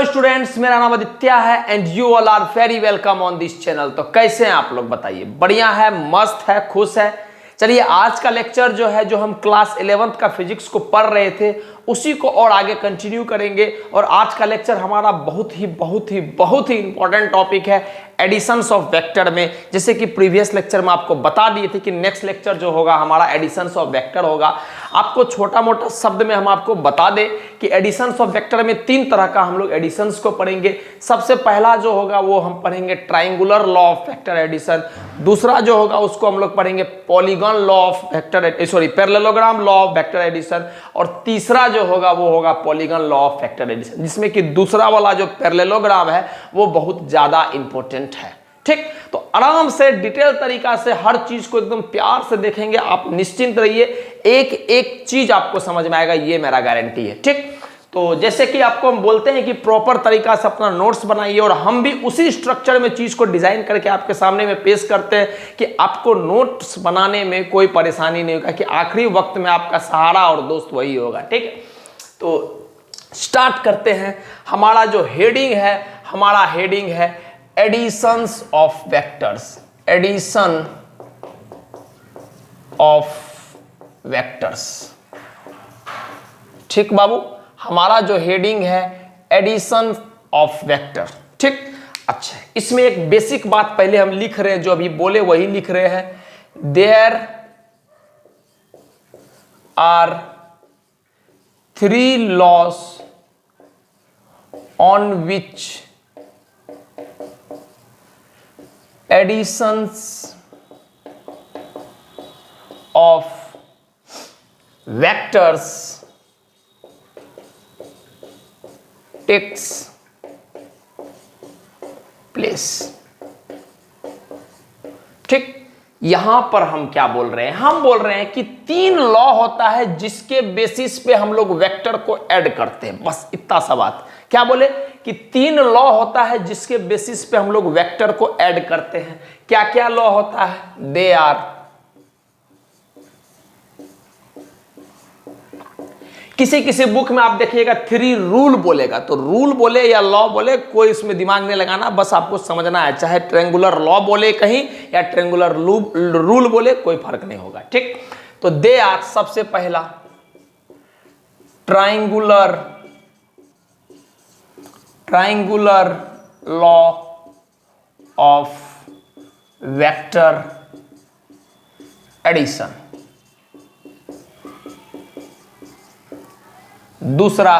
Hello students, मेरा नाम आदित्य है and you all are very welcome on this channel. तो कैसे हैं आप लोग, बताइए। बढ़िया है, मस्त है, खुश है। चलिए, आज का लेक्चर जो है, जो हम क्लास 11th का फिजिक्स को पढ़ रहे थे, उसी को और आगे कंटिन्यू करेंगे। और आज का लेक्चर हमारा बहुत ही इंपॉर्टेंट टॉपिक है एडिशंस ऑफ वेक्टर में। जैसे कि प्रीवियस लेक्चर में आपको बता दिए थे कि नेक्स्ट लेक्चर जो होगा हमारा एडिशंस ऑफ वेक्टर होगा। आपको छोटा मोटा शब्द में हम आपको बता दें कि एडिशंस ऑफ वेक्टर में 3 तरह का हम लोग एडिशंस को पढ़ेंगे। सबसे पहला जो होगा वो हम पढ़ेंगे triangular law of vector addition. दूसरा जो होगा उसको हम लोग पढ़ेंगे polygon law of vector parallelogram law of vector addition. और तीसरा जो होगा वो होगा polygon law of vector addition, जिसमें कि दूसरा वाला जो पैरेललोग्राम है वो बहुत ज्यादा इंपॉर्टेंट है। ठीक, तो आराम से डिटेल तरीका से हर चीज को एकदम प्यार से देखेंगे। आप निश्चिंत रहिए, एक एक चीज आपको समझ में आएगा, ये मेरा गारंटी है। ठीक, तो जैसे कि आपको हम बोलते हैं कि प्रॉपर तरीका से अपना नोट्स बनाइए, और हम भी उसी स्ट्रक्चर में चीज को डिजाइन करके आपके सामने में पेश करते हैं कि आपको नोट्स बनाने में कोई परेशानी नहीं होगा, कि आखिरी वक्त में आपका सहारा और दोस्त वही होगा। ठीक है, तो स्टार्ट करते हैं। हमारा जो हेडिंग है additions of vectors. Addition of vectors. ठीक बाबू, हमारा जो हेडिंग है एडिशन ऑफ वेक्टर। ठीक, अच्छा, इसमें एक बेसिक बात पहले हम लिख रहे हैं, जो अभी बोले वही लिख रहे हैं। There are 3 laws on which additions of vectors takes place. ठीक, यहां पर हम क्या बोल रहे हैं? हम बोल रहे हैं कि 3 लॉ होता है जिसके बेसिस पे हम लोग वेक्टर को ऐड करते हैं। बस इतना सा बात। क्या बोले कि 3 लॉ होता है जिसके बेसिस पे हम लोग वेक्टर को ऐड करते हैं। क्या क्या लॉ होता है? दे आर, किसी किसी बुक में आप देखिएगा 3 रूल बोलेगा, तो रूल बोले या लॉ बोले कोई इसमें दिमाग नहीं लगाना, बस आपको समझना है। चाहे ट्रायंगुलर लॉ बोले कहीं या ट्रायंगुलर रूल बोले, कोई फर्क नहीं होगा। ठीक, तो दे आर, सबसे पहला triangular law of vector addition. दूसरा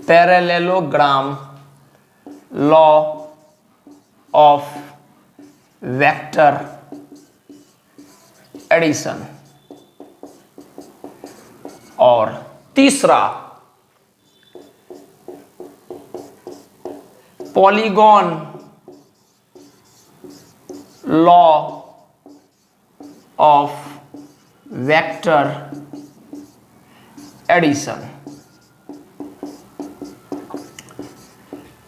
parallelogram law of vector addition. और तीसरा polygon law of vector addition.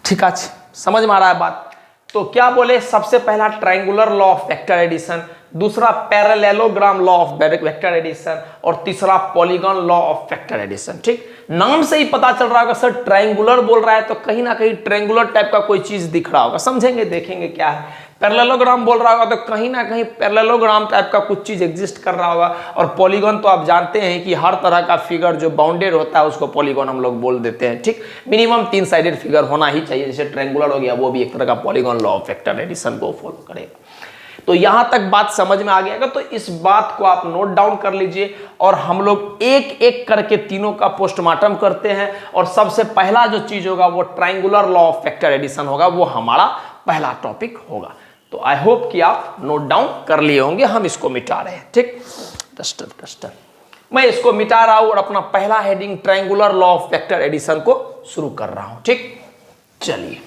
ठीक है, समझ में आ रहा है बात? तो क्या बोले, सबसे पहला triangular law of vector addition, दूसरा parallelogram law of vector addition, और तीसरा polygon law of vector addition. ठीक, नाम से ही पता चल रहा होगा सर ट्रायंगुलर बोल रहा है, तो कहीं ना कहीं ट्रायंगुलर टाइप का कोई चीज दिख रहा होगा। समझेंगे, देखेंगे क्या है। पैरेललोग्राम बोल रहा होगा तो कहीं ना कहीं पैरेललोग्राम टाइप का कुछ चीज एग्जिस्ट कर रहा होगा। और पॉलीगॉन तो आप जानते हैं कि हर तरह का फिगर जो बाउंडेड होता है उसको पॉलीगॉन हम लोग बोल देते हैं। ठीक, मिनिमम 3 साइडेड फिगर होना ही चाहिए। जैसे ट्रायंगुलर हो गया, वो भी एक तरह का polygon law of vector addition को फॉलो करेगा। तो यहां तक बात समझ में आ गया। तो इस बात को आप नोट डाउन कर लीजिए, और हम लोग एक एक करके तीनों का पोस्टमार्टम करते हैं। और सबसे पहला जो चीज होगा वो triangular law of vector addition होगा, वो हमारा पहला टॉपिक होगा। तो आई होप कि आप नोट डाउन कर लिए होंगे। हम इसको मिटा रहे हैं। ठीक, डस्टर मैं इसको मिटा रहा हूं और अपना पहला heading triangular law of vector addition को शुरू कर रहा हूं। ठीक, चलिए।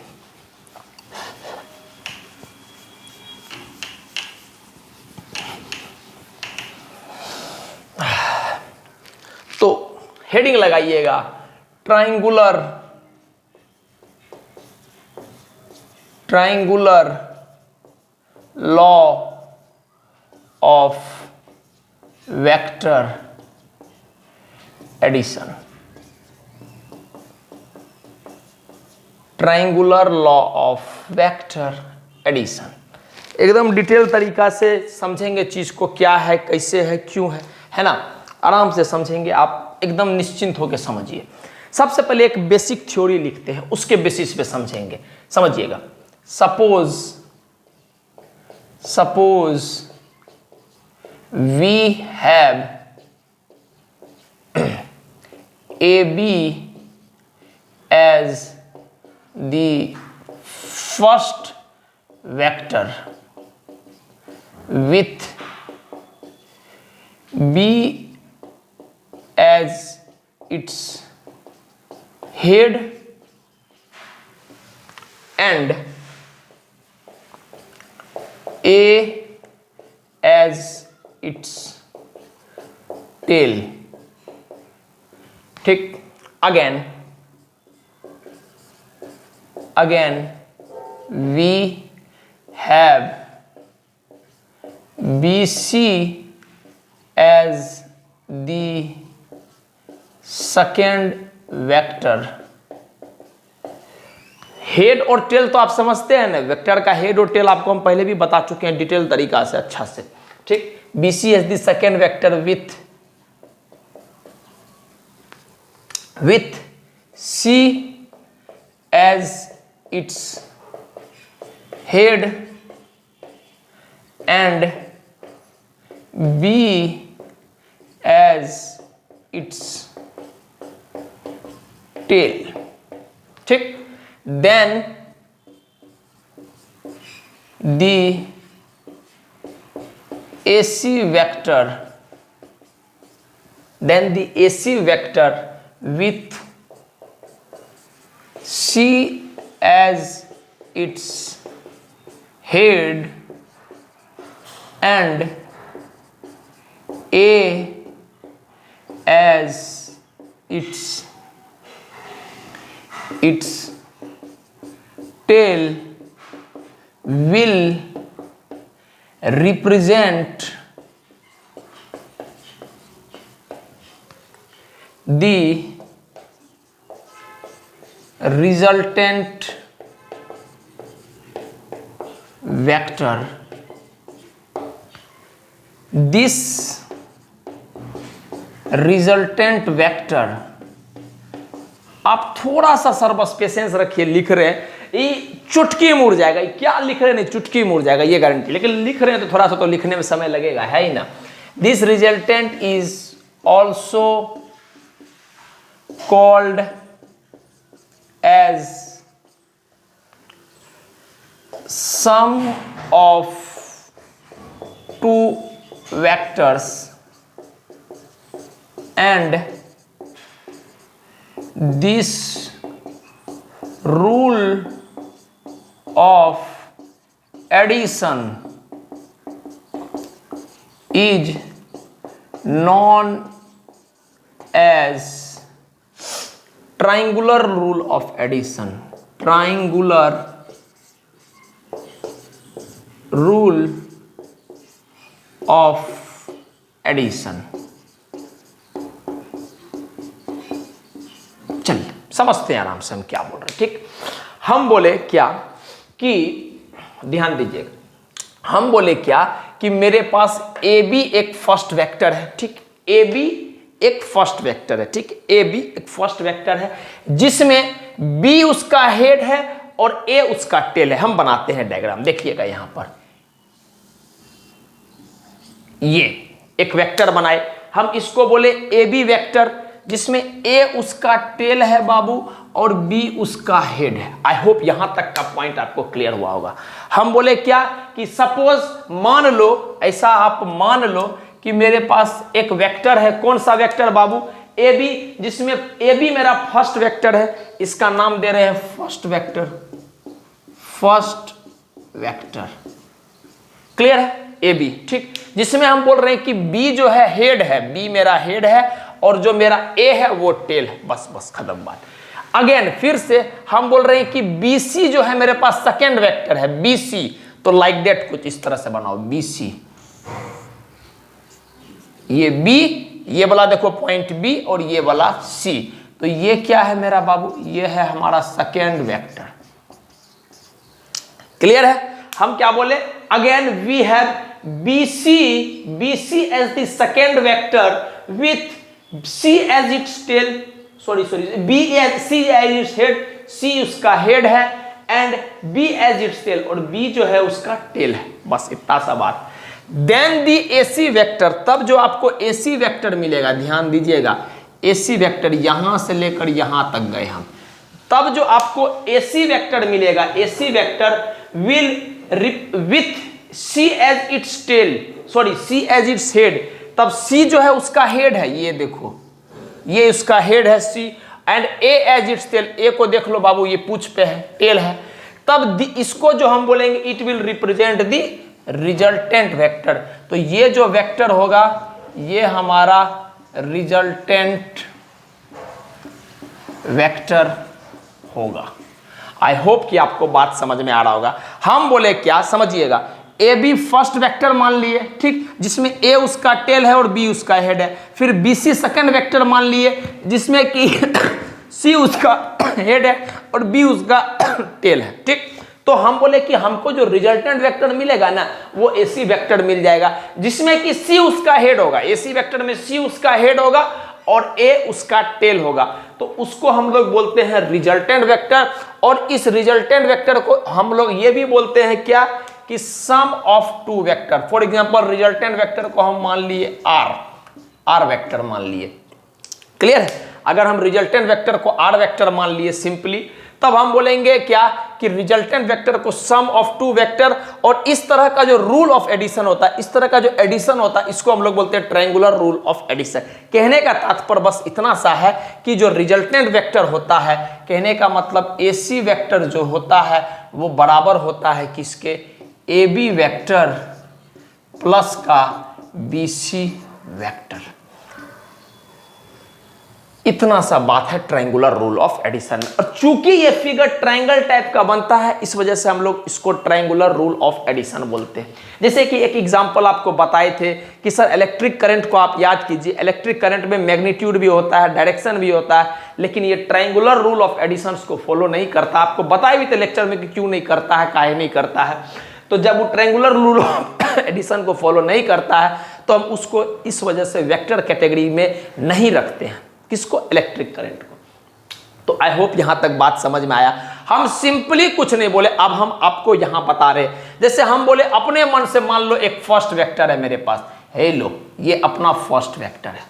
तो हेडिंग लगाइएगा triangular law of vector addition, triangular law of vector addition. एकदम डिटेल तरीका से समझेंगे चीज को, क्या है, कैसे है, क्यों है ना, आराम से समझेंगे आप, एकदम निश्चिंत होकर समझिए। सबसे पहले एक बेसिक थ्योरी लिखते हैं, उसके बेसिस पे समझेंगे, समझिएगा। Suppose we have AB as the first vector with B as its head and A as its tail। ठीक, again we have BC as the second vector। Head और टेल तो आप समझते हैं ना, वेक्टर का हेड और टेल आपको हम पहले भी बता चुके हैं डिटेल तरीका से, अच्छा से। ठीक, BC as the second vector with C as its head and B as its tail। ठीक, then the AC vector with C as its head and A as its tail will represent the resultant vector। This resultant vector, आप थोड़ा सा sir बस patience रखिए, लिख रहे हैं ये चुटकी मुड़ जाएगा, क्या लिख रहे हैं, नहीं चुटकी मुड़ जाएगा ये गारंटी, लेकिन लिख रहे हैं तो थोड़ा सा तो लिखने में समय लगेगा, है ही ना। This resultant is also called as sum of two vectors and this rule of addition is known as triangular rule of addition। triangular rule of addition। चलिए समझते हैं आराम से हम क्या बोल रहे हैं। ठीक, हम बोले क्या कि, ध्यान दीजिएगा, हम बोले क्या कि मेरे पास AB एक फर्स्ट वेक्टर है। ठीक, AB एक फर्स्ट वेक्टर है। ठीक, AB एक फर्स्ट वेक्टर है जिसमें B उसका हेड है और A उसका टेल है। हम बनाते हैं डायग्राम, देखिएगा यहां पर ये एक वेक्टर बनाए, हम इसको बोले AB वेक्टर जिसमें A उसका टेल है बाबू और B उसका हेड है। आई होप यहां तक का पॉइंट आपको क्लियर हुआ होगा। हम बोले क्या कि सपोज मान लो, ऐसा आप मान लो कि मेरे पास एक वेक्टर है। कौन सा वेक्टर बाबू? AB, जिसमें AB मेरा फर्स्ट वेक्टर है, इसका नाम दे रहे हैं first vector. First vector clear है, AB। ठीक, जिसमें हम बोल रहे हैं कि B जो है हेड है, B मेरा हेड है और जो मेरा A है वो टेल है। बस खत्म बात। अगेन फिर से हम बोल रहे हैं कि BC जो है मेरे पास सेकेंड वेक्टर है, BC। तो लाइक दैट कुछ इस तरह से बनाओ, BC ये बी, ये वाला देखो पॉइंट बी और ये वाला सी। तो ये क्या है मेरा बाबू, ये है हमारा सेकेंड वेक्टर। क्लियर है? हम क्या बोले, again we have BC as the second vector with C as its tail, C as its head, C उसका हेड है and B as its tail, और B जो है उसका टेल है। बस इतना सा बात। देन दी AC वेक्टर, तब जो आपको AC वेक्टर मिलेगा, ध्यान दीजिएगा, AC वेक्टर यहां से लेकर यहां तक गए हम, तब जो आपको AC वेक्टर मिलेगा, AC vector will with C as its tail, C as its head, तब C जो है उसका हेड है, ये देखो ये उसका हेड है C, and A as its tail, A को देख लो बाबू, ये पूंछ पे है, टेल है, तब इसको जो हम बोलेंगे it will represent the resultant vector. तो ये जो वेक्टर होगा ये हमारा रिजल्टेंट वेक्टर होगा। आई होप कि आपको बात समझ में आ रहा होगा। हम बोले क्या, समझिएगा, ए बी फर्स्ट वेक्टर मान लिए, ठीक, जिसमें ए उसका टेल है और बी उसका हेड है। फिर बी सी सेकेंड वेक्टर मान लिए, जिसमें कि सी उसका हेड है और बी उसका टेल है, ठीक। तो हम बोले कि हमको जो रिजल्टेंट वेक्टर मिलेगा ना, वो एसी वेक्टर मिल जाएगा, जिसमें कि सी उसका हेड होगा, एसी वेक्टर में सी उसका हेड होगा और ए उसका टेल होगा। तो उसको हम लोग बोलते हैं रिजल्टेंट वेक्टर। और इस रिजल्टेंट वेक्टर को हम लोग ये भी बोलते हैं क्या, कि sum of two vector. For example resultant vector को हम मान लिए आर वेक्टर मान लिए। क्लियर है? अगर हम रिजल्टेंट वेक्टर को आर वेक्टर मान लिए सिंपली, तब हम बोलेंगे क्या, कि रिजल्टेंट वेक्टर को सम ऑफ टू वेक्टर। और इस तरह का जो रूल ऑफ एडिशन होता है, इस तरह का जो एडिशन होता है, इसको हम लोग बोलते हैं ट्रायंगुलर रूल ऑफ एडिशन। कहने का तात्पर्य बस इतना सा है कि जो रिजल्टेंट वेक्टर होता है, कहने का मतलब एसी वेक्टर जो होता है वो बराबर होता है किसके, ए बी वेक्टर प्लस का बी सी वेक्टर। इतना सा बात है ट्रायंगुलर रूल ऑफ एडिशन। और चूंकि ये फिगर ट्रायंगल टाइप का बनता है, इस वजह से हम लोग इसको ट्रायंगुलर रूल ऑफ एडिशन बोलते हैं। जैसे कि एक एग्जांपल आपको बताए थे कि सर इलेक्ट्रिक करंट को आप याद कीजिए, इलेक्ट्रिक करंट में मैग्नीट्यूड भी होता है, डायरेक्शन भी होता है, लेकिन ये ट्रायंगुलर रूल ऑफ एडिशन को फॉलो नहीं करता। आपको बताए भी थे लेक्चर में कि क्यों नहीं करता है, काहे नहीं करता है। तो जब वो ट्रायंगुलर रूल ऑफ एडिशन को फॉलो नहीं करता है, तो हम उसको इस वजह से वेक्टर कैटेगरी में नहीं रखते हैं। किसको? इलेक्ट्रिक करंट को। तो आई होप यहां तक बात समझ में आया। हम सिंपली कुछ नहीं बोले, अब हम आपको यहां बता रहे, जैसे हम बोले अपने मन से, मान लो एक फर्स्ट वेक्टर है मेरे पास, हे लो ये अपना फर्स्ट वेक्टर है,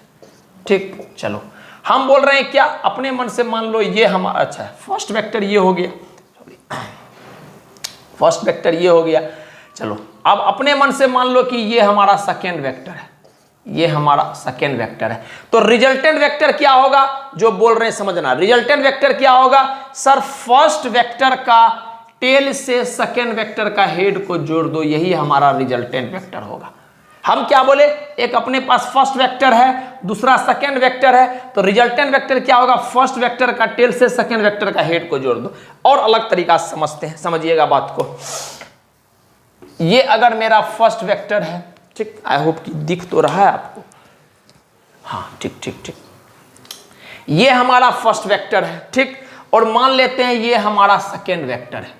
ठीक। चलो हम बोल रहे हैं क्या, अपने मन से मान लो ये हमारा, अच्छा फर्स्ट वेक्टर ये हो गया, फर्स्ट वेक्टर ये हो गया। चलो अब अपने मन से मान लो कि ये हमारा सेकेंड वेक्टर है, ये हमारा सेकेंड वेक्टर है। तो रिजल्टेंट वेक्टर क्या होगा, जो बोल रहे हैं समझना। रिजल्टेंट वेक्टर क्या होगा, सर फर्स्ट वेक्टर का टेल से सेकेंड वेक्टर का हेड को जोड़ दो, यही हमारा रिजल्टेंट वेक्टर होगा। हम क्या बोले, एक अपने पास फर्स्ट वेक्टर है, दूसरा सेकेंड वेक्टर है, तो रिजल्टेंट वेक्टर क्या होगा, फर्स्ट वेक्टर का टेल से सेकेंड वेक्टर का हेड को जोड़ दो। और अलग तरीका से समझते हैं, समझिएगा बात को। ये अगर मेरा फर्स्ट वेक्टर है, ठीक, आई होप कि दिख तो रहा है आपको, हाँ ठीक ठीक ठीक, ये हमारा फर्स्ट वेक्टर है, ठीक। और मान लेते हैं ये हमारा सेकेंड वेक्टर है,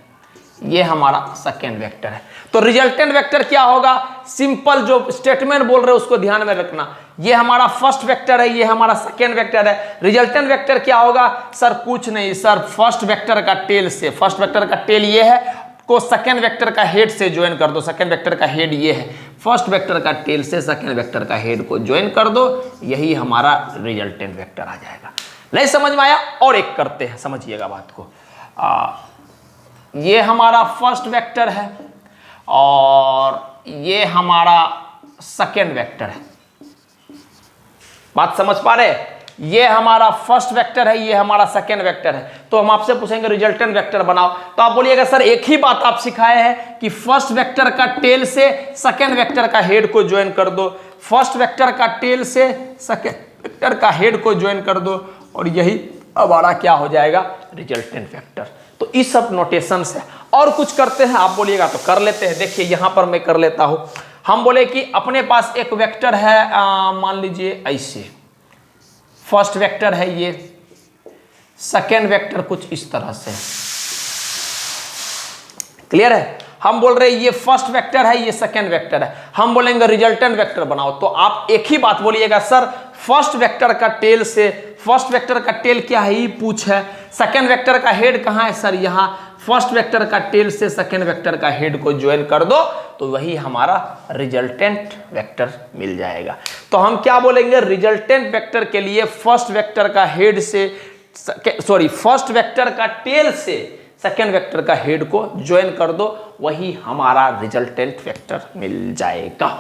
ये हमारा सेकेंड वेक्टर है। तो रिजल्टेंट वेक्टर क्या होगा, सिंपल जो स्टेटमेंट बोल रहे हो उसको ध्यान में रखना। ये हमारा फर्स्ट वेक्टर है, ये हमारा सेकेंड वेक्टर है। रिजल्टेंट वेक्टर क्या होगा, सर कुछ नहीं सर, फर्स्ट वेक्टर का टेल से, फर्स्ट वेक्टर का टेल ये है, को सेकेंड वेक्टर का हेड से ज्वाइन कर दो। सेकेंड वेक्टर का हेड ये है, फर्स्ट वेक्टर का टेल से सेकेंड वेक्टर का हेड को ज्वाइन कर दो, यही हमारा रिजल्टेंट वेक्टर आ जाएगा। नहीं समझ में आया? और एक करते हैं, समझिएगा बात को। ये हमारा फर्स्ट वेक्टर है और ये हमारा सेकेंड वेक्टर है। बात समझ पा रहे? ये हमारा फर्स्ट वेक्टर है, ये हमारा सेकेंड वेक्टर है। तो हम आपसे पूछेंगे रिजल्टेंट वेक्टर बनाओ, तो आप बोलिएगा सर एक ही बात आप सिखाए हैं कि फर्स्ट वेक्टर का टेल से सेकेंड वेक्टर का हेड को ज्वाइन कर दो, फर्स्ट वेक्टर का टेल से सेकेंड वेक्टर का हेड को ज्वाइन कर दो, और यही हमारा क्या हो जाएगा, रिजल्टेंट वेक्टर। तो इस सब नोटेशन से और कुछ करते हैं, आप बोलिएगा तो कर लेते हैं। देखिए यहां पर मैं कर लेता हूं, हम बोले कि अपने पास एक वेक्टर है, मान लीजिए ऐसे, फर्स्ट वेक्टर है ये, सेकेंड वेक्टर कुछ इस तरह से, क्लियर है। हम बोल रहे हैं ये फर्स्ट वेक्टर है, ये सेकेंड वेक्टर है, हम बोलेंगे रिजल्टेंट वेक्टर बनाओ। तो आप एक ही बात बोलिएगा, सर फर्स्ट वेक्टर का टेल से, फर्स्ट वेक्टर का टेल क्या है, ये पूछ है, सेकेंड वेक्टर का हेड कहाँ है, सर यहाँ, फर्स्ट वेक्टर का टेल से सेकेंड वेक्टर का हेड को ज्वाइन कर दो तो वही हमारा रिजल्टेंट वेक्टर मिल जाएगा। तो हम क्या बोलेंगे, रिजल्टेंट वेक्टर के लिए फर्स्ट वेक्टर का हेड से, सॉरी फर्स्ट वेक्टर का टेल से सेकेंड वेक्टर का हेड को ज्वाइन कर दो, वही हमारा रिजल्टेंट वेक्टर मिल जाएगा।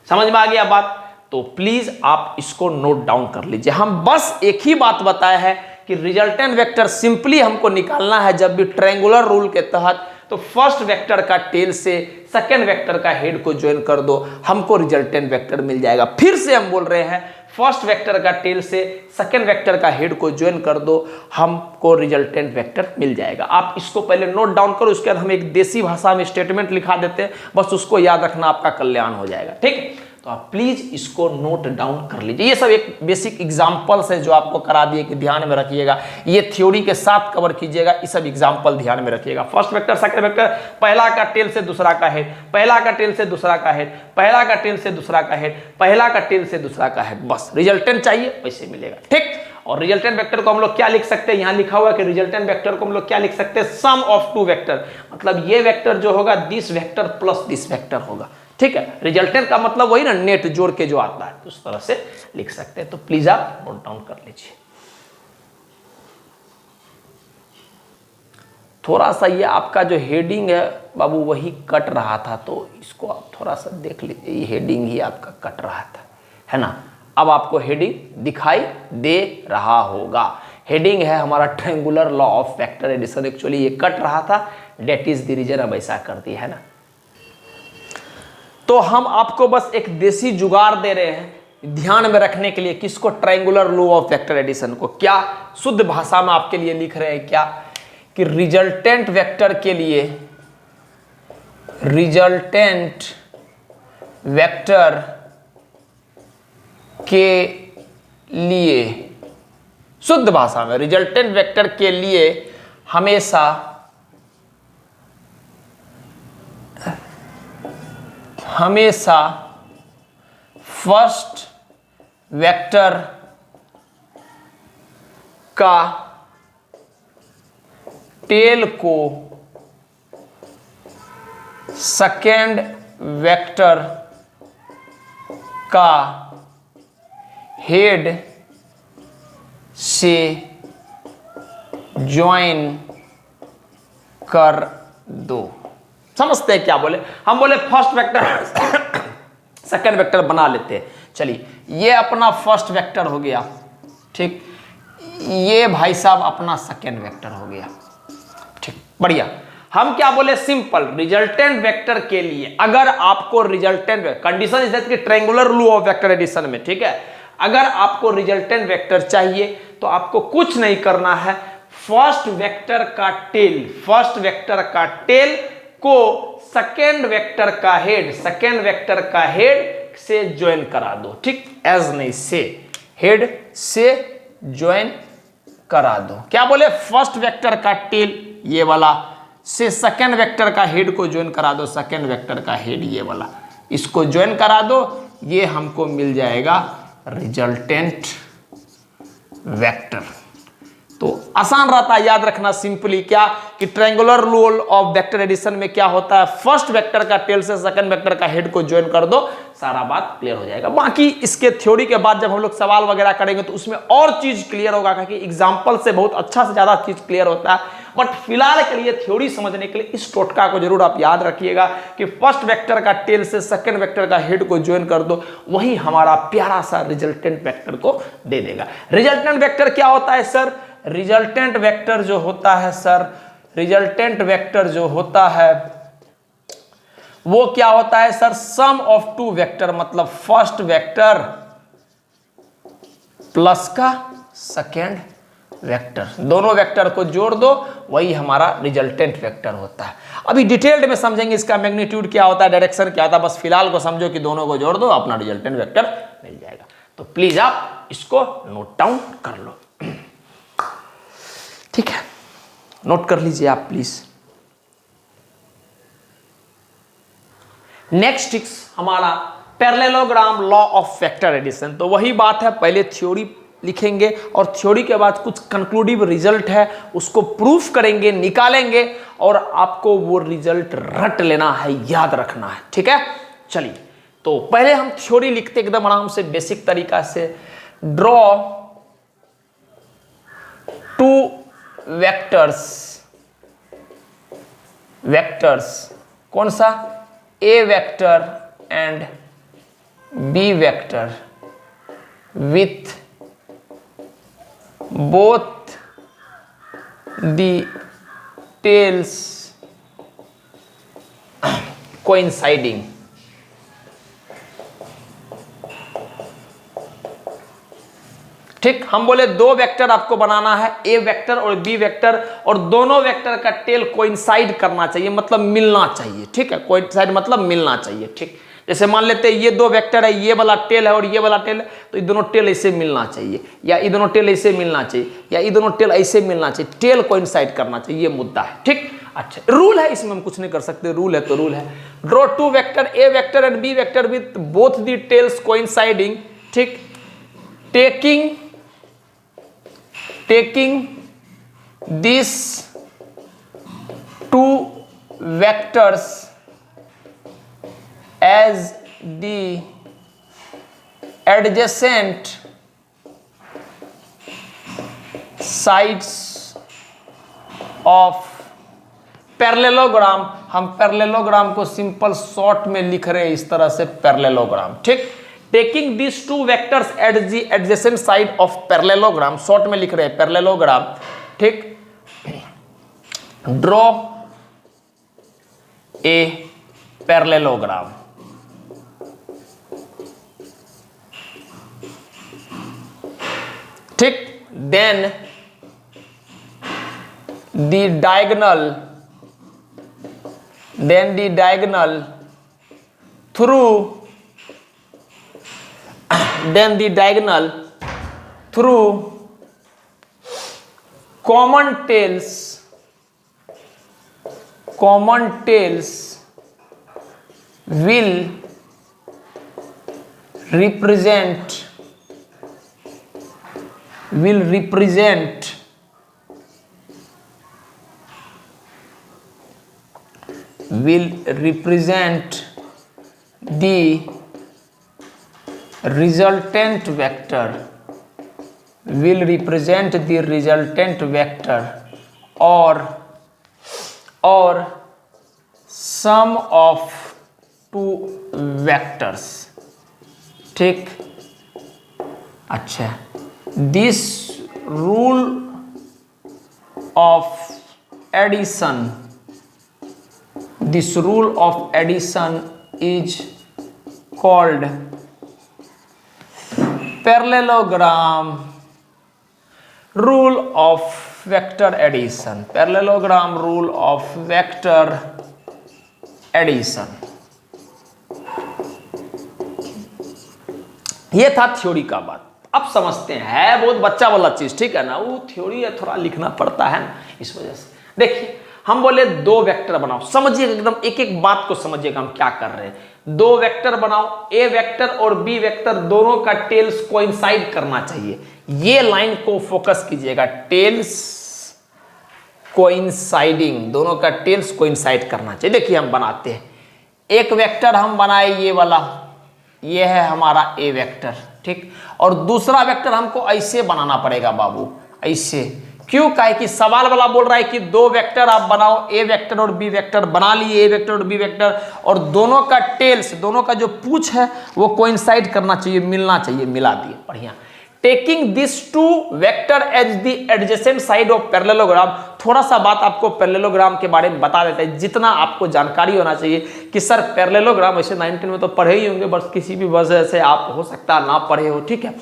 समझ में आ गया बात? तो प्लीज आप इसको नोट डाउन कर लीजिए। हम बस एक ही बात बताया है कि रिजल्टेंट वेक्टर सिंपली हमको निकालना है जब भी ट्रायंगुलर रूल के तहत, तो फर्स्ट वेक्टर का टेल से सेकेंड वेक्टर का हेड को ज्वाइन कर दो, हमको रिजल्टेंट वेक्टर मिल जाएगा। फिर से हम बोल रहे हैं, फर्स्ट वेक्टर का टेल से सेकेंड वेक्टर का हेड को ज्वाइन कर दो, हमको रिजल्टेंट वेक्टर मिल जाएगा। आप इसको पहले नोट डाउन करो, उसके बाद हम एक देसी भाषा में स्टेटमेंट लिखा देते हैं, बस उसको याद रखना, आपका कल्याण हो जाएगा। ठीक, तो आप प्लीज इसको नोट डाउन कर लीजिए। ये सब एक बेसिक एग्जांपल्स है जो आपको करा दिए कि ध्यान में रखिएगा, ये थ्योरी के साथ कवर कीजिएगा, ये सब एग्जांपल ध्यान में रखिएगा। फर्स्ट वेक्टर, सेकंड वेक्टर, पहला का टेल से दूसरा का हेड, पहला का टेल से दूसरा का हेड, पहला का टेल से दूसरा का हेड, पहला का टेल से दूसरा का हेड, बस रिजल्टेंट चाहिए वैसे मिलेगा। ठीक, और रिजल्टेंट वेक्टर को हम लोग क्या लिख सकते हैं, यहां लिखा हुआ है कि रिजल्टेंट वेक्टर को हम लोग क्या लिख सकते हैं, सम ऑफ टू वेक्टर, मतलब ये वेक्टर जो होगा this vector plus this vector होगा। ठीक है, रिजल्टेंट का मतलब वही ना, नेट जोड़ के जो आता है, तो उस तरह से लिख सकते हैं। तो प्लीज आप नोट डाउन कर लीजिए। थोड़ा सा ये आपका जो हेडिंग है बाबू वही कट रहा था, तो इसको आप थोड़ा सा देख लीजिए, ये हेडिंग ही आपका कट रहा था, है ना। अब आपको हेडिंग दिखाई दे रहा होगा। हेडिंग है हमारा triangular law of vector addition, actually ये कट रहा था, डेट इज द रीजन, अब ऐसा कर दिया है ना। तो हम आपको बस एक देसी जुगाड़ दे रहे हैं ध्यान में रखने के लिए, किसको, triangular law of vector addition को। क्या शुद्ध भाषा में आपके लिए लिख रहे हैं क्या, कि रिजल्टेंट वेक्टर के लिए, रिजल्टेंट वेक्टर के लिए, शुद्ध भाषा में रिजल्टेंट वेक्टर के लिए हमेशा फर्स्ट वेक्टर का टेल को सेकेंड वेक्टर का हेड से ज्वाइन कर दो। समझते हैं क्या बोले, हम बोले फर्स्ट वेक्टर सेकेंड वेक्टर बना लेते हैं। चलिए, ये अपना फर्स्ट वेक्टर हो गया, ठीक, ये भाई साहब अपना सेकेंड वेक्टर हो गया। ठीक, बढ़िया। हम क्या बोले, सिंपल रिजल्टेंट वेक्टर के लिए अगर आपको रिजल्टेंट, कंडीशन इज दैट कि triangular law of vector addition में, ठीक है, अगर आपको रिजल्टेंट वेक्टर चाहिए तो आपको कुछ नहीं करना है, फर्स्ट वेक्टर का टेल, फर्स्ट वेक्टर का टेल को सेकेंड वेक्टर का हेड, सेकेंड वेक्टर का हेड से ज्वाइन करा दो। ठीक, एज नहीं से, हेड से ज्वाइन करा दो। क्या बोले, फर्स्ट वेक्टर का टेल ये वाला से सेकेंड वेक्टर का हेड को ज्वाइन करा दो, सेकेंड वेक्टर का हेड ये वाला, इसको ज्वाइन करा दो, ये हमको मिल जाएगा रिजल्टेंट वेक्टर। तो आसान रहता है याद रखना, सिंपली क्या कि triangular law of vector addition में क्या होता है, फर्स्ट वेक्टर का टेल से सेकंड वेक्टर का हेड को ज्वाइन कर दो, सारा बात क्लियर हो जाएगा। बाकी इसके थ्योरी के बाद जब हम लोग सवाल वगैरह करेंगे तो उसमें और चीज क्लियर होगा, क्योंकि एग्जांपल से बहुत अच्छा से ज्यादा चीज क्लियर होता है। बट फिलहाल के लिए थ्योरी समझने के लिए इस टोटका को जरूर आप याद रखिएगा कि फर्स्ट वेक्टर का टेल से सेकंड वेक्टर का हेड को ज्वाइन कर दो, वही हमारा प्यारा सा रिजल्टेंट वेक्टर को दे देगा। रिजल्टेंट वेक्टर क्या होता है सर, रिजल्टेंट वेक्टर जो होता है सर, रिजल्टेंट वेक्टर जो होता है वो क्या होता है sir, sum of two vector, मतलब फर्स्ट वेक्टर प्लस का सेकेंड वेक्टर, दोनों वेक्टर को जोड़ दो, वही हमारा रिजल्टेंट वेक्टर होता है। अभी डिटेल्ड में समझेंगे इसका मैग्नीट्यूड क्या होता है, डायरेक्शन क्या होता है, बस फिलहाल को समझो कि दोनों को जोड़ दो अपना रिजल्टेंट वेक्टर मिल जाएगा। तो प्लीज आप इसको नोट डाउन कर लो, ठीक है, नोट कर लीजिए आप प्लीज। नेक्स्ट हमारा parallelogram law of vector addition. तो वही बात है, पहले थ्योरी लिखेंगे और थ्योरी के बाद कुछ कंक्लूडिव रिजल्ट है उसको प्रूफ करेंगे, निकालेंगे और आपको वो रिजल्ट रट लेना है, याद रखना है, ठीक है। चलिए तो पहले हम थ्योरी लिखते एकदम आराम से बेसिक तरीका से। ड्रॉ टू वेक्टर्स कौन सा, A vector and B vector with both the tails coinciding। ठीक, हम बोले दो वेक्टर आपको बनाना है, ए वेक्टर और बी वेक्टर, और दोनों वेक्टर का टेल कोइंसाइड करना चाहिए, मतलब मिलना चाहिए, ठीक है। कोइंसाइड मतलब मिलना चाहिए, ठीक। जैसे मान लेते हैं ये दो वेक्टर है, ये वाला टेल है और ये वाला टेल है, तो ये दोनों टेल ऐसे मिलना चाहिए, या ये दोनों टेल ऐसे मिलना चाहिए, या ये दोनों टेल ऐसे मिलना चाहिए, टेल कोइंसाइड करना चाहिए, ये मुद्दा है, ठीक। अच्छा, रूल है, इसमें हम कुछ नहीं कर सकते, रूल है तो रूल है। Draw two vector A vector and B vector with both the tails coinciding, ठीक। Taking this two vectors as the adjacent sides of parallelogram. हम पैरेललोग्राम को सिंपल शॉर्ट में लिख रहे हैं इस तरह से, पैरेललोग्राम, ठीक। Taking this two vectors at the adjacent side of parallelogram, short में लिख रहे हैं पैरेललोग्राम, ठीक। ड्रॉ ए पैरेललोग्राम, ठीक। Then the diagonal through common tails will represent the resultant vector or sum of two vectors, ठीक। अच्छा, this rule of addition is called parallelogram rule of vector addition, parallelogram rule of vector addition। ये था theory का बात। अब समझते हैं, है बहुत बच्चा वाला चीज, ठीक है ना, वो थ्योरी है, थोड़ा लिखना पड़ता है ना, इस वजह से। देखिए हम बोले दो वेक्टर बनाओ, समझिएगा एकदम एक एक बात को समझिएगा हम क्या कर रहे हैं। दो वेक्टर बनाओ, ए वेक्टर और बी वेक्टर दोनों का टेल्स कोइंसाइड करना चाहिए, ये लाइन को फोकस कीजिएगा, टेल्स कोइंसाइडिंग, दोनों का टेल्स कोइंसाइड करना चाहिए। देखिए हम बनाते हैं, एक वेक्टर हम बनाए ये वाला, ये है हमारा ए वेक्टर, ठीक। और दूसरा वेक्टर हमको ऐसे बनाना पड़ेगा बाबू, ऐसे। क्यों? काहे कि सवाल वाला बोल रहा है कि दो वेक्टर आप बनाओ, ए वेक्टर और बी वेक्टर बना लिए, ए वेक्टर और बी वेक्टर, और दोनों का टेल्स, दोनों का जो पूंछ है वो कोइंसाइड करना चाहिए, मिलना चाहिए, मिला दिए, बढ़िया। Taking this two vector as the adjacent side of parallelogram. थोड़ा सा बात आपको पैरेललोग्राम के बारे में बता देते हैं, जितना आपको जानकारी होना चाहिए कि सर पैरेललोग्राम, वैसे 19 में तो पढ़े ही होंगे, बस किसी भी वजह से आप हो सकता है ना पढ़े हो, ठीक है।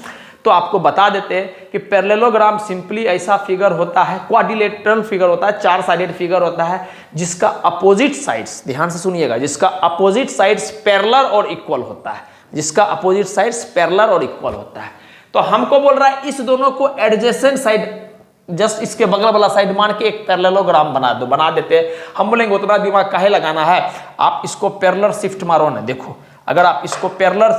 तो आपको बता देते हैं कि पैरेललोग्राम सिंपली ऐसा फिगर होता है, क्वाड्रिलेटरल फिगर होता है, 4 साइडेड फिगर होता है, जिसका अपोजिट साइड्स, ध्यान से सुनिएगा, जिसका अपोजिट साइड्स पैरेलल और इक्वल होता है, जिसका अपोजिट साइड्स पैरेलल और इक्वल होता है। तो हमको बोल रहा है इस दोनों को एडजेसेंट साइड, जस्ट इसके बगल वाला साइड मान के एक पैरेललोग्राम बना दो, बना देते हैं। हम बोलेंगे उतना दिमाग काहे लगाना है, आप इसको पैरेलल शिफ्ट मारो ना। देखो अगर आप इसको पैरेलल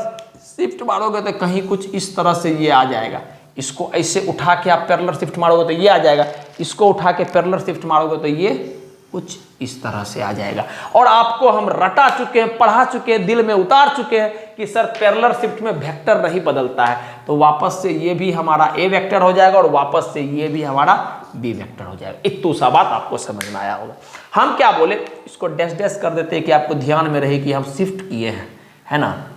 शिफ्ट मारोगे तो कहीं कुछ इस तरह से ये आ जाएगा, इसको ऐसे उठा के आप पैरेलल शिफ्ट मारोगे तो ये आ जाएगा, इसको उठा के पैरेलल शिफ्ट मारोगे तो ये कुछ इस तरह से आ जाएगा। और आपको हम रटा चुके हैं, पढ़ा चुके हैं, दिल में उतार चुके हैं कि सर पैरेलल शिफ्ट में वेक्टर नहीं बदलता है, तो वापस से ये भी हमारा ए वेक्टर हो जाएगा और वापस से ये भी हमारा बी वेक्टर हो जाएगा। इतना सा बात आपको समझ में आया होगा। हम क्या बोले, इसको डैश डैश कर देते हैं कि आपको ध्यान में रहे कि हम शिफ्ट किए हैं, है ना,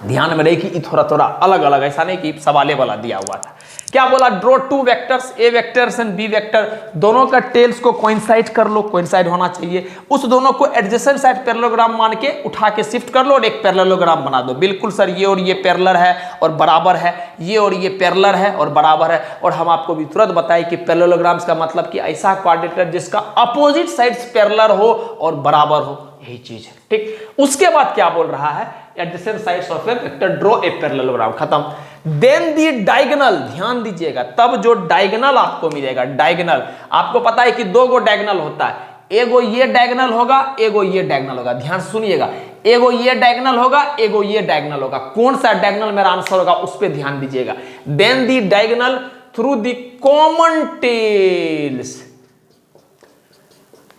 ध्यान में रहे कि थोड़ा थोड़ा अलग अलग, ऐसा नहीं कि सवाले वाला दिया हुआ था। क्या बोला, draw 2 vectors, A vectors and B vector, दोनों का टेल्स को कोइंसाइड कर लो, कोइंसाइड होना चाहिए, उस दोनों को एडजेसेंट साइड पैरेललोग्राम मान के उठा के शिफ्ट कर लो और एक पैरेललोग्राम बना दो। बिल्कुल सर, ये और ये पैरेलल है और बराबर है, ये और ये पैरेलल है और बराबर है। और हम आपको भी तुरंत बताए कि पैरेललोग्राम्स का मतलब कि ऐसा क्वाड्रिलेटरल जिसका अपोजिट साइड्स पैरेलल हो और बराबर हो, यही चीज है, ठीक। उसके बाद क्या बोल रहा है, adjacent sides of A vector draw a parallelogram, खत्म। देन दी डायगोनल, ध्यान दीजिएगा, तब जो डायगोनल आपको मिलेगा, डायगोनल आपको पता है कि 2 गो डायगोनल होता है, एगो ये डायगोनल होगा, एगो ये डायगोनल होगा, ध्यान से सुनिएगा, एगो ये डायगोनल होगा, एगो ये डायगोनल होगा। कौन सा डायगोनल मेरा आंसर होगा उस पर ध्यान दीजिएगा। Then the diagonal through the common tails,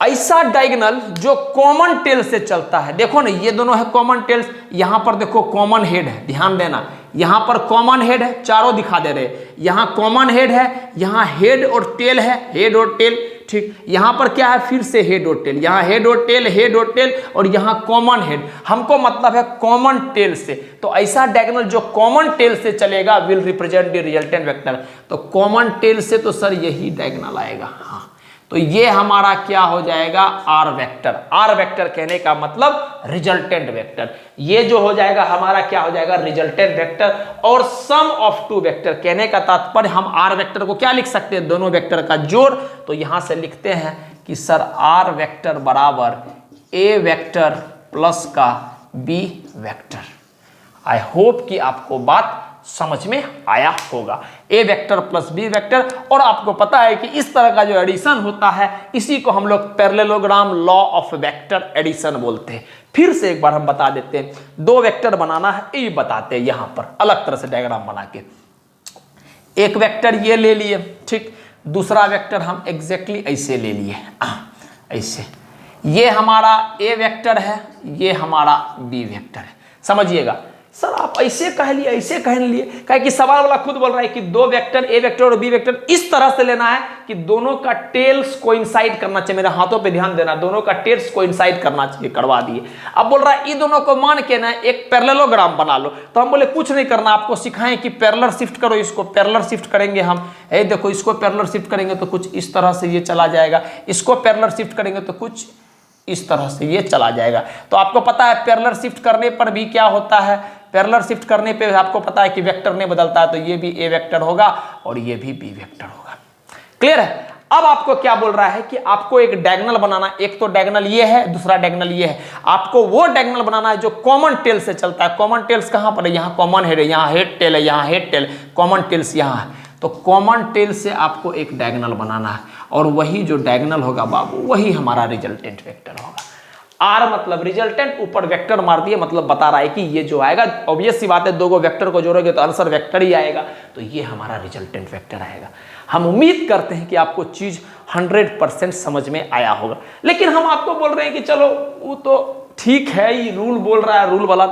ऐसा डायगोनल जो कॉमन टेल से चलता है। देखो ना, ये दोनों है कॉमन टेल्स, यहां पर देखो कॉमन हेड है, ध्यान देना, यहां पर कॉमन हेड है, चारों दिखा दे रहे, यहां कॉमन हेड है, यहां हेड और टेल है, हेड और टेल, ठीक। यहां पर क्या है, फिर से हेड और टेल, यहां हेड और टेल, हेड और टेल, और यहां कॉमन हेड, हमको मतलब है कॉमन टेल से। तो ऐसा डायगोनल जो कॉमन टेल से चलेगा will represent the resultant vector. तो कॉमन टेल से तो सर यही डायगोनल आएगा, हाँ, तो ये हमारा क्या हो जाएगा, आर वेक्टर। आर वेक्टर कहने का मतलब रिजल्टेंट वेक्टर, ये जो हो जाएगा हमारा क्या हो जाएगा, रिजल्टेंट वेक्टर। और सम ऑफ 2 वेक्टर कहने का तात्पर्य, हम आर वेक्टर को क्या लिख सकते हैं, दोनों वेक्टर का जोड़। तो यहां से लिखते हैं कि सर आर वेक्टर बराबर ए वेक्टर प्लस का बी वेक्टर। आई होप कि आपको बात समझ में आया होगा, ए वेक्टर प्लस बी वेक्टर। और आपको पता है कि इस तरह का जो एडिशन होता है इसी को हम लोग parallelogram law of vector addition बोलते हैं। फिर से एक बार हम बता देते हैं, 2 वेक्टर बनाना है, ये बताते हैं यहां पर अलग तरह से डायग्राम बना के। एक वेक्टर ये ले लिए, ठीक, दूसरा वेक्टर हम एग्जैक्टली ऐसे ले लिए, ऐसे, ये हमारा ए वेक्टर है, ये हमारा बी वेक्टर है। समझिएगा सर, आप ऐसे कह लिए, ऐसे कह लिए, कहे कि सवाल वाला खुद बोल रहा है कि 2 वेक्टर ए वेक्टर और बी वेक्टर इस तरह से लेना है कि दोनों का टेल्स कोइंसाइड करना चाहिए। मेरे हाथों पे ध्यान देना, दोनों का टेल्स कोइंसाइड करना चाहिए, करवा दिए। अब बोल रहा है ये दोनों को मान के ना एक पैरेललोग्राम बना लो। तो हम बोले कुछ नहीं करना, आपको सिखाएं कि पैरेलल शिफ्ट करो, इसको पैरेलल शिफ्ट करेंगे हम, देखो इसको पैरेलल शिफ्ट करेंगे तो कुछ इस तरह से ये चला जाएगा, इसको पैरेलल शिफ्ट करेंगे तो कुछ इस तरह से ये चला जाएगा। तो आपको पता है पैरेलल शिफ्ट करने पर भी क्या होता है, पैरेलल शिफ्ट करने पे आपको पता है कि वेक्टर नहीं बदलता है, तो ये भी ए वेक्टर होगा और ये भी बी वेक्टर होगा। क्लियर है। अब आपको क्या बोल रहा है कि आपको एक डायगोनल बनाना, एक तो डायगोनल ये है, दूसरा डायगोनल ये है। आपको वो डायगोनल बनाना है जो कॉमन टेल से चलता है। कॉमन टेल्स कहां पर है, यहाँ कॉमन हेड है, यहाँ हेड टेल है, यहाँ हेड टेल, कॉमन टेल्स यहाँ है। तो कॉमन टेल से आपको एक डायगोनल बनाना है और वही जो डायगोनल होगा बाबू, वही हमारा रिजल्टेंट वेक्टर होगा। आर मतलब रिजल्टेंट, ऊपर वेक्टर मार दिए, मतलब बता रहा है कि ये जो आएगा, ऑब्वियस सी बात है, 2 वेक्टर को जोड़ोगे तो आंसर वेक्टर ही आएगा, तो ये हमारा रिजल्टेंट वेक्टर आएगा। हम उम्मीद करते हैं कि आपको चीज 100% समझ में आया होगा। लेकिन हम आपको बोल रहे हैं कि चलो वो तो ठीक है, ये रूल बोल रहा है, रूल वाला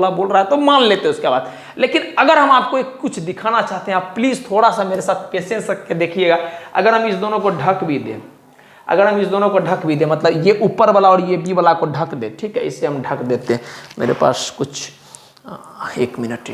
बोल रहा है तो मान लेते हैं उसके बाद। लेकिन अगर हम आपको एक कुछ दिखाना चाहते हैं, आप प्लीज थोड़ा सा मेरे साथ पेशेंस रख के देखिएगा। अगर हम इस दोनों को ढक भी दें, मतलब ये ऊपर वाला और ये बी वाला को ढक दे, ठीक है, इसे हम ढक देते हैं। मेरे पास कुछ एक मिनट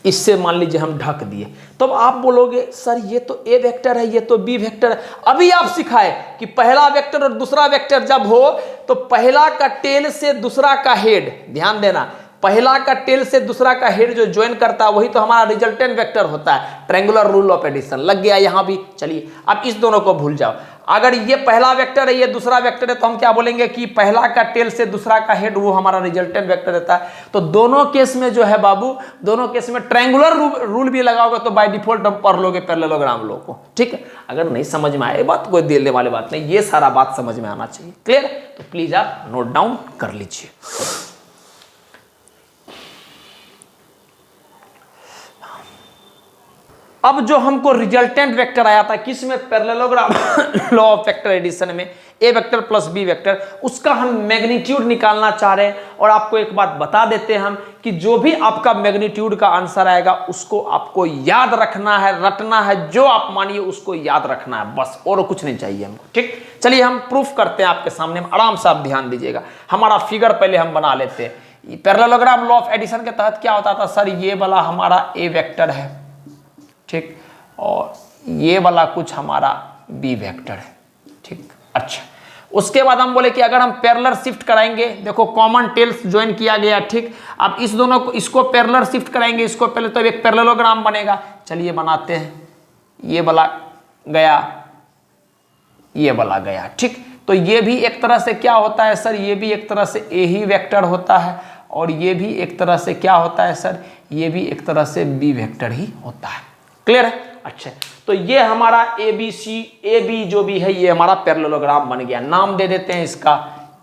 इससे मान लीजिए हम ढक दिए, तो आप बोलोगे सर ये तो ए वेक्टर है, ये तो बी वेक्टर है। अभी आप सिखाए कि पहला वेक्टर और दूसरा वेक्टर जब हो तो पहला का टेल से दूसरा का हेड, ध्यान देना, पहला का टेल से दूसरा का हेड जो ज्वाइन करता है वही तो हमारा रिजल्टेंट वेक्टर होता है, ट्रायंगुलर रूल ऑफ एडिशन लग गया यहां भी। चलिए अब इस दोनों को भूल जाओ, अगर ये पहला वेक्टर है ये दूसरा वेक्टर है तो हम क्या बोलेंगे कि पहला का टेल से दूसरा का हेड वो हमारा रिजल्टेंट वेक्टर रहता है। तो दोनों केस में जो है बाबू, दोनों केस में ट्रायंगुलर रूल भी लगाओगे तो बाय डिफॉल्ट हम पढ़ लोगे पैरेललोग्राम लो को, ठीक है। अगर नहीं समझ में आए बात कोई देने वाली बात नहीं, ये सारा बात समझ में आना चाहिए, क्लियर। तो प्लीज आप नोट डाउन कर लीजिए। अब जो हमको रिजल्टेंट वेक्टर आया था किसमें, parallelogram law of vector addition में, A vector plus B vector, उसका हम मैग्नीट्यूड निकालना चाह रहे हैं। और आपको एक बात बता देते हैं हम कि जो भी आपका मैग्नीट्यूड का आंसर आएगा उसको आपको याद रखना है, रटना है, जो आप मानिए उसको याद रखना है बस, और कुछ नहीं चाहिए हमको, ठीक। चलिए हम प्रूफ करते हैं आपके सामने, आराम से आप ध्यान दीजिएगा। हमारा फिगर पहले हम बना लेते हैं। पैरेललोग्राम लॉ ऑफ एडिशन के तहत क्या होता था सर, ये वाला हमारा ए वेक्टर है, ठीक, और ये वाला कुछ हमारा बी वेक्टर है, ठीक। अच्छा, उसके बाद हम बोले कि अगर हम पैरेलल शिफ्ट कराएंगे, देखो कॉमन टेल्स ज्वाइन किया गया, ठीक। अब इस दोनों को, इसको पैरेलल शिफ्ट कराएंगे, इसको पहले तो एक पैरेललोग्राम बनेगा। चलिए बनाते हैं, ये वाला गया, ये वाला गया, ठीक। तो ये भी एक तरह से क्या होता है सर, ये भी एक तरह से ए ही वेक्टर होता है, और ये भी एक तरह से क्या होता है सर, ये भी एक तरह से बी वेक्टर ही होता है, क्लियर है। अच्छा, तो ये हमारा A B C, A B जो भी है ये हमारा पैरेललोग्राम बन गया। नाम दे देते हैं इसका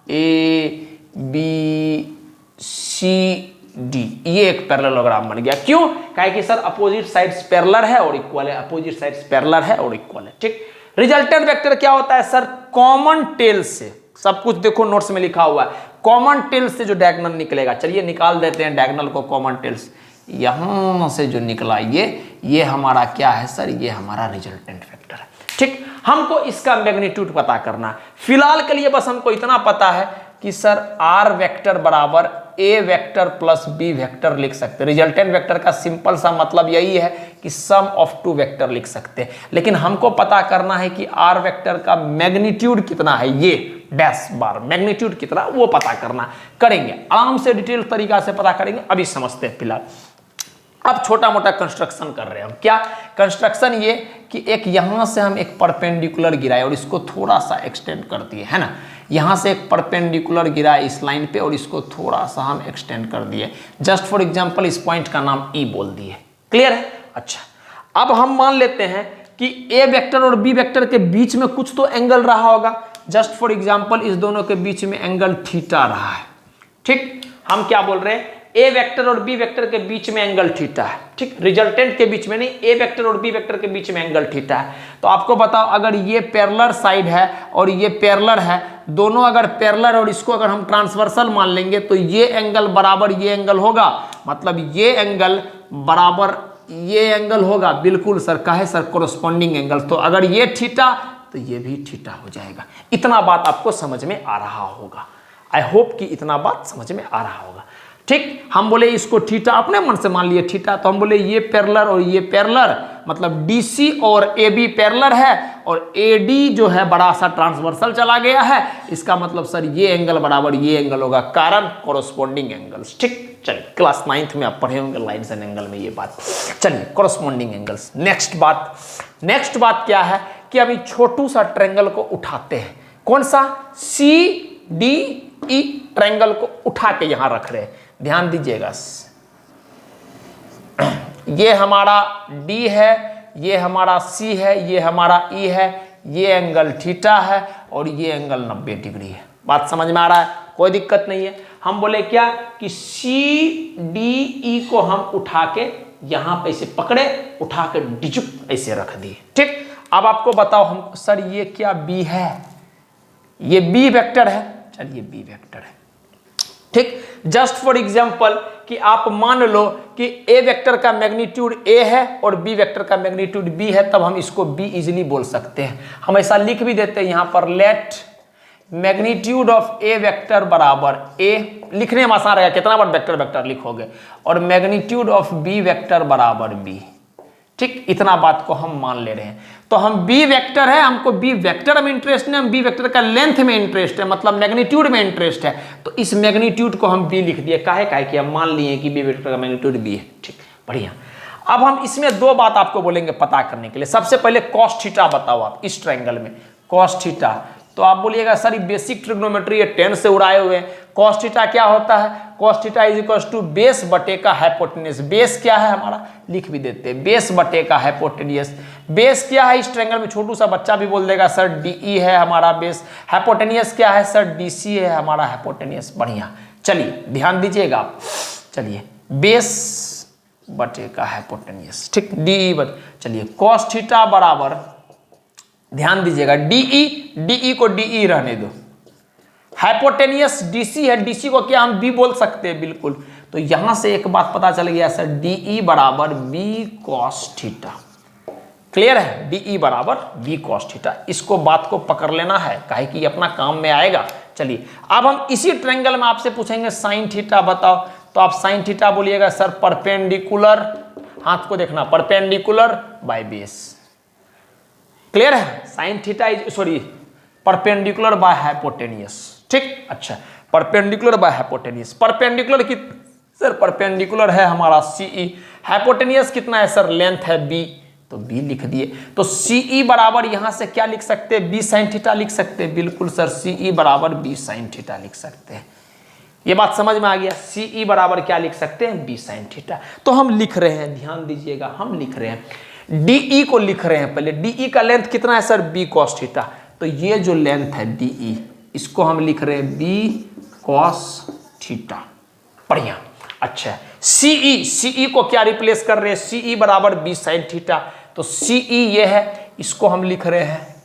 ए बी सी डी, ये एक पैरेललोग्राम बन गया। क्यों, कहे कि सर अपोजिट साइड्स पैरेलल है और इक्वल है, अपोजिट साइड्स पैरेलल है और इक्वल है, ठीक। रिजल्टेंट वेक्टर क्या होता है सर, कॉमन टेल से, सब कुछ देखो नोट्स में लिखा हुआ है, कॉमन टेल से जो डायगोनल निकलेगा। चलिए निकाल देते हैं डायगोनल को, कॉमन टेल्स यहां से जो निकला ये हमारा क्या है सर, ये हमारा रिजल्टेंट वेक्टर है, ठीक। हमको इसका मैग्नीट्यूड पता करना है। फिलहाल के लिए बस हमको इतना पता है कि सर आर वेक्टर बराबर ए वेक्टर प्लस बी वेक्टर लिख सकते हैं। रिजल्टेंट वेक्टर का सिंपल सा मतलब यही है कि सम ऑफ टू वेक्टर लिख सकते हैं, लेकिन हमको पता करना है कि आर वेक्टर का मैग्नीट्यूड कितना है, ये डैश बार मैग्नीट्यूड कितना, वो पता करना करेंगे, आराम से डिटेल तरीका से पता करेंगे। अभी समझते हैं फिलहाल। अब छोटा मोटा कंस्ट्रक्शन कर रहे हैं हम। क्या कंस्ट्रक्शन, ये कि एक यहां से हम एक परपेंडिकुलर गिराए और इसको थोड़ा सा एक्सटेंड कर दिए, है ना। यहां से एक परपेंडिकुलर गिरा इस लाइन पे और इसको थोड़ा सा हम एक्सटेंड कर दिए। जस्ट फॉर एग्जांपल इस पॉइंट का नाम ई बोल दिए, क्लियर है। अच्छा, अब हम मान लेते हैं कि ए वेक्टर और बी वेक्टर के बीच में कुछ तो एंगल रहा होगा। जस्ट फॉर एग्जांपल इस दोनों के बीच में एंगल थीटा रहा है, ठीक। हम क्या बोल रहे हैं, ए वेक्टर और बी वेक्टर के बीच में एंगल थीटा है, ठीक। रिजल्टेंट के बीच में नहीं, ए वेक्टर और बी वेक्टर के बीच में एंगल थीटा है। तो आपको बताओ, अगर ये पैरेलल साइड है और ये पैरेलल है, दोनों अगर पैरेलल और इसको अगर हम ट्रांसवर्सल मान लेंगे तो ये एंगल बराबर ये एंगल होगा, मतलब ये एंगल बराबर ये एंगल होगा। बिल्कुल सर, काहे सर, कोरस्पॉन्डिंग एंगल। तो अगर ये थीटा तो ये भी थीटा हो जाएगा। इतना बात आपको समझ में आ रहा होगा। आई होप कि इतना बात समझ में आ रहा होगा, ठीक। हम बोले इसको थीटा, अपने मन से मान लिए थीटा, तो हम बोले ये पैरेलल और ये पैरेलल, मतलब डीसी और एबी पैरेलल है और एडी जो है बड़ा सा ट्रांसवर्सल चला गया है। इसका मतलब सर ये एंगल बराबर ये एंगल होगा, कारण कोरस्पॉन्डिंग एंगल्स, ठीक। चलिए क्लास 9th में आप पढ़े होंगे लाइन्स एंड एंगल में ये बात। चलिए कोरस्पॉन्डिंग एंगल्स, नेक्स्ट बात क्या है कि अभी छोटू सा ट्रायंगल को उठाते हैं। कौन सा, सी डी ई ट्रायंगल को उठा के यहां रख रहे हैं, ध्यान दीजिएगा। ये हमारा D है, ये हमारा C है, ये हमारा E है, ये एंगल थीटा है और ये एंगल 90 डिग्री है। बात समझ में आ रहा है, कोई दिक्कत नहीं है। हम बोले क्या कि CDE को हम उठा के यहां पे ऐसे पकड़े, उठा के डिजुक ऐसे रख दिए, ठीक। अब आपको बताओ हम, सर ये क्या B है, ये B वेक्टर है। चलिए B वेक्टर है, ठीक। जस्ट फॉर एग्जांपल कि आप मान लो कि ए वेक्टर का मैग्नीट्यूड ए है और बी वेक्टर का मैग्नीट्यूड बी है, तब हम इसको बी इजीली बोल सकते हैं। हम ऐसा लिख भी देते हैं यहां पर, let magnitude of A vector बराबर ए, लिखने में आसान रहेगा, कितना बार वेक्टर वेक्टर लिखोगे, और मैग्नीट्यूड ऑफ बी वेक्टर बराबर बी, ठीक, इतना बात को हम मान ले रहे हैं। तो हम बी वेक्टर है, हमको बी वेक्टर में इंटरेस्ट नहीं, हम बी वेक्टर का लेंथ में इंटरेस्ट है, मतलब मैग्नीट्यूड में इंटरेस्ट है। तो इस मैग्नीट्यूड को हम बी लिख दिए। काहे कि हम मान लिए कि बी वेक्टर का मैग्नीट्यूड बी है। ठीक, बढ़िया। अब हम इसमें दो बात आपको बोलेंगे पता करने के लिए। सबसे पहले कॉस थीटा बताओ आप इस ट्रायंगल में, कॉस थीटा। तो आप बोलिएगा सर ये बेसिक ट्रिग्नोमेट्री है, 10 से उड़ाए हुए हैं। कॉस थीटा क्या होता है? Cos theta is equal to base बटे का हाइपोटेन्यूज। बेस क्या है हमारा, लिख भी देते हैं, बेस बटे का हाइपोटेन्यूज। बेस क्या है इस ट्रायंगल में? छोटू सा बच्चा भी बोल देगा सर डीई है हमारा बेस। हाइपोटेन्यूज क्या है सर? डीसी है हमारा हाइपोटेन्यूज। बढ़िया, चलिए ध्यान दीजिएगा आप। चलिए बेस बटे का हाइपोटेन्यूज, ठीक, डीई बटे। चलिए कॉस थीटा बराबर, ध्यान दीजिएगा, डीई को डीई रहने दो, हाइपोटेन्यूज डीसी है, डीसी को क्या हम बी बोल सकते हैं? बिल्कुल। तो यहां से एक बात पता चल गया सर, डीई बराबर बी कॉस थीटा। क्लियर है? डीई बराबर बी कॉस थीटा। इसको बात को पकड़ लेना है, काहे कि अपना काम में आएगा। चलिए अब हम इसी ट्रायंगल में आपसे पूछेंगे साइन थीटा बताओ। तो आप साइन थीटा बोलिएगा सर परपेंडिकुलर, हाथ को देखना, परपेंडिकुलर बाय बेस। क्लियर है? Sine theta is sorry perpendicular by hypotenuse. ठीक, अच्छा, परपेंडिकुलर बाय हाइपोटेन्यूज। परपेंडिकुलर की सर परपेंडिकुलर है हमारा सीई, हाइपोटेन्यूज कितना है सर? लेंथ है बी, तो बी लिख दिए। तो सीई बराबर यहां से क्या लिख सकते हैं? बी साइन थीटा लिख सकते हैं। बिल्कुल सर, सीई बराबर बी साइन थीटा लिख सकते हैं। ये बात समझ में आ गया? सीई बराबर क्या लिख सकते हैं? B sine theta. तो हम लिख रहे हैं, ध्यान दीजिएगा, हम लिख रहे हैं डीई को लिख रहे हैं। पहले डीई का लेंथ कितना है सर? B cos theta. तो ये जो लेंथ है डीई, इसको हम लिख रहे हैं बी कॉस थीटा। बढ़िया, अच्छा। सीई को क्या रिप्लेस कर रहे हैं? सीई बराबर बी साइन थीटा। तो सीई ये है, इसको हम लिख रहे हैं,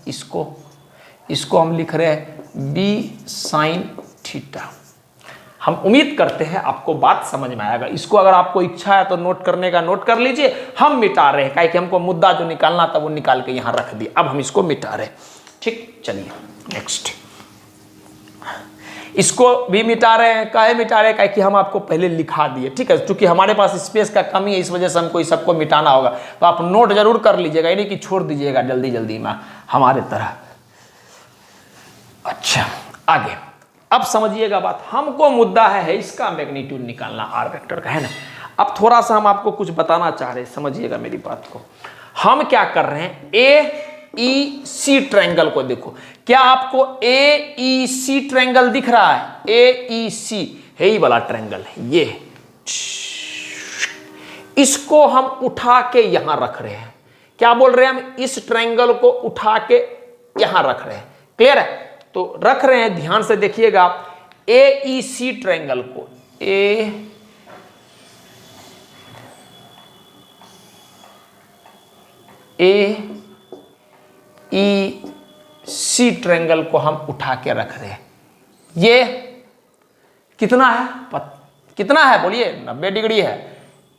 इसको हम लिख रहे हैं बी साइन थीटा। हम उम्मीद करते हैं आपको बात समझ में आएगा। इसको अगर आपको इच्छा है तो नोट करने का नोट कर लीजिए। हम मिटा रहे हैं, काहे कि हमको मुद्दा जो निकालना था वो निकाल के यहां रख दिया। अब हम इसको मिटा रहे हैं। ठीक, चलिए नेक्स्ट, इसको भी मिटा रहे हैं। काहे मिटा रहे हैं? काहे कि हम आपको पहले लिखा दिए। ठीक है, क्योंकि हमारे पास स्पेस का कमी है, इस वजह से हमको इस सबको मिटाना होगा। तो आप नोट जरूर कर लीजिएगा, यानी कि छोड़ दीजिएगा जल्दी जल्दी में हमारे तरह। अच्छा, आगे अब समझिएगा बात। हमको मुद्दा है इसका मैग्नीट्यूड निकालना, आर वेक्टर का, है ना। अब थोड़ा सा हम आपको कुछ बताना चाह रहे हैं, समझिएगा मेरी बात को। हम क्या कर रहे हैं, ए ई सी ट्रायंगल को देखो। क्या आपको ए ई सी ट्रायंगल दिख रहा है? ए ई सी है ये वाला ट्रायंगल है, ये। इसको हम उठा के यहां रख रहे हैं। क्या बोल रहे हैं हम? इस ट्रायंगल को उठा के यहां रख रहे हैं। क्लियर है? तो रख रहे हैं, ध्यान से देखिएगा। ए ई सी ट्रायंगल को, ए ई सी ट्रायंगल को हम उठा के रख रहे हैं। ये कितना है? कितना है बोलिए? 90 डिग्री है।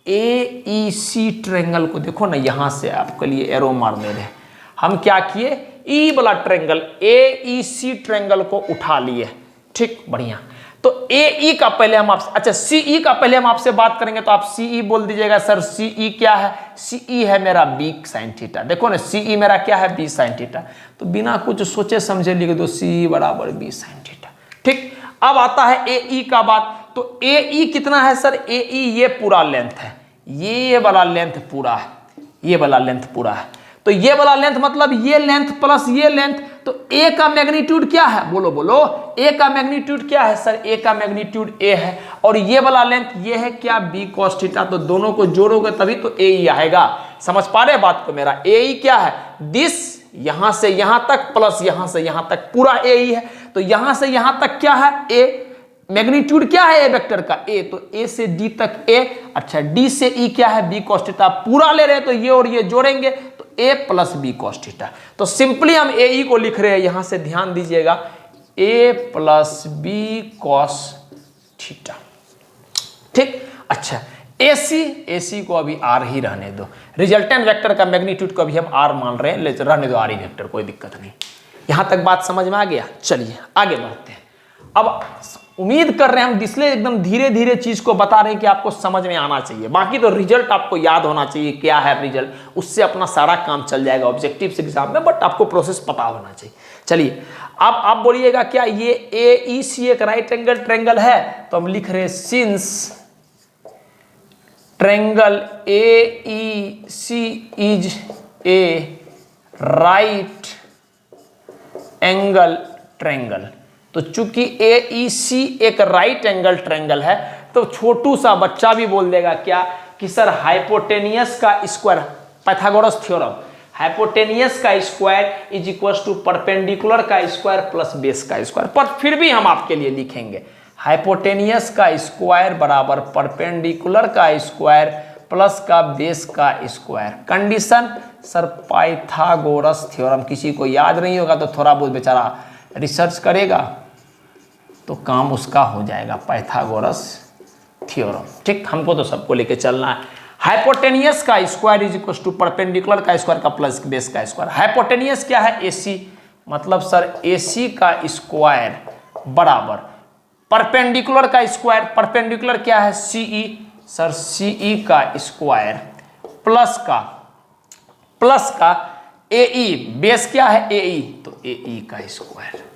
ए ई सी ट्रायंगल को देखो ना, यहां से आपके लिए एरो मारने रहे। हम क्या किए, ई वाला ट्रायंगल, ए ई सी ट्रायंगल को उठा लिए। ठीक, बढ़िया। तो ए ई का पहले हम आपसे, अच्छा सीई का पहले हम आपसे बात करेंगे। तो आप सीई बोल दीजिएगा सर। सीई क्या है? सीई है मेरा बी साइन थीटा। देखो ना, सीई मेरा क्या है? B sine theta. तो बिना कुछ सोचे समझे लिख दो, सीई बराबर बी साइन थीटा। ठीक, अब आता है ए ई का बात। तो ए ई कितना है सर? ए ई ये पूरा लेंथ है, ये वाला लेंथ पूरा है, ये वाला लेंथ पूरा है। तो ये वाला लेंथ मतलब ये लेंथ प्लस ये लेंथ। तो ए का मैग्नीट्यूड क्या है? बोलो बोलो, ए का मैग्नीट्यूड क्या है सर? ए का मैग्नीट्यूड ए है। और ये वाला लेंथ ये है क्या? B cos theta. तो दोनों को जोड़ोगे तभी तो ए ई आएगा। समझ पा रहे बात को मेरा? ए ई क्या है? दिस, यहां से यहां तक प्लस यहां से यहां तक पूरा ए ई है। तो यहां से यहां तक क्या है? ए। मैग्नीट्यूड क्या है ए वेक्टर का? ए। तो ए से डी तक ए। अच्छा, डी से ई क्या है? B cos theta. पूरा ले रहे हैं तो ये और ये जोड़ेंगे तो ए प्लस बी कॉस थीटा। तो सिंपली हम ए ई को लिख रहे हैं, यहां से ध्यान दीजिएगा, ए प्लस बी कॉस थीटा। ठीक, अच्छा, एसी को अभी आर ही रहने दो। रिजल्टेंट वेक्टर का मैग्नीट्यूड को अभी हम आर मान रहे हैं, रहने दो आर ही वेक्टर, कोई दिक्कत नहीं। यहां तक बात समझ में आ गया? चलिए आगे बढ़ते हैं। अब उम्मीद कर रहे हैं हम, इसलिए एकदम धीरे धीरे चीज को बता रहे हैं कि आपको समझ में आना चाहिए। बाकी तो रिजल्ट आपको याद होना चाहिए क्या है रिजल्ट, उससे अपना सारा काम चल जाएगा ऑब्जेक्टिव एग्जाम में, बट आपको प्रोसेस पता होना चाहिए। चलिए अब आप बोलिएगा क्या ये AEC एक राइट एंगल ट्रायंगल है, तो हम लिख रहे हैं since triangle AEC is a right angle triangle. तो चूंकि AEC एक राइट एंगल ट्रायंगल है, तो छोटू सा बच्चा भी बोल देगा क्या कि सर हाइपोटेनियस का स्क्वायर, पाइथागोरस थ्योरम, हाइपोटेनियस का square is equal to perpendicular का स्क्वायर प्लस बेस का स्क्वायर। पर फिर भी हम आपके लिए लिखेंगे हाइपोटेनियस का स्क्वायर बराबर परपेंडिकुलर का स्क्वायर प्लस का बेस का square. Condition sir Pythagoras theorem, किसी को याद नहीं होगा तो थोड़ा बहुत बेचारा रिसर्च करेगा तो काम उसका हो जाएगा, पाइथागोरस थ्योरम। ठीक, हमको तो सबको लेके चलना है। हाइपोटेनियस का square is equal to perpendicular का स्क्वायर का प्लस बेस का स्क्वायर। हाइपोटेनियस क्या है? AC, मतलब सर AC का स्क्वायर बराबर परपेंडिकुलर का स्क्वायर, परपेंडिकुलर क्या है? CE, सर CE का स्क्वायर प्लस का AE, बेस क्या है? AE, तो AE का स्क्वायर।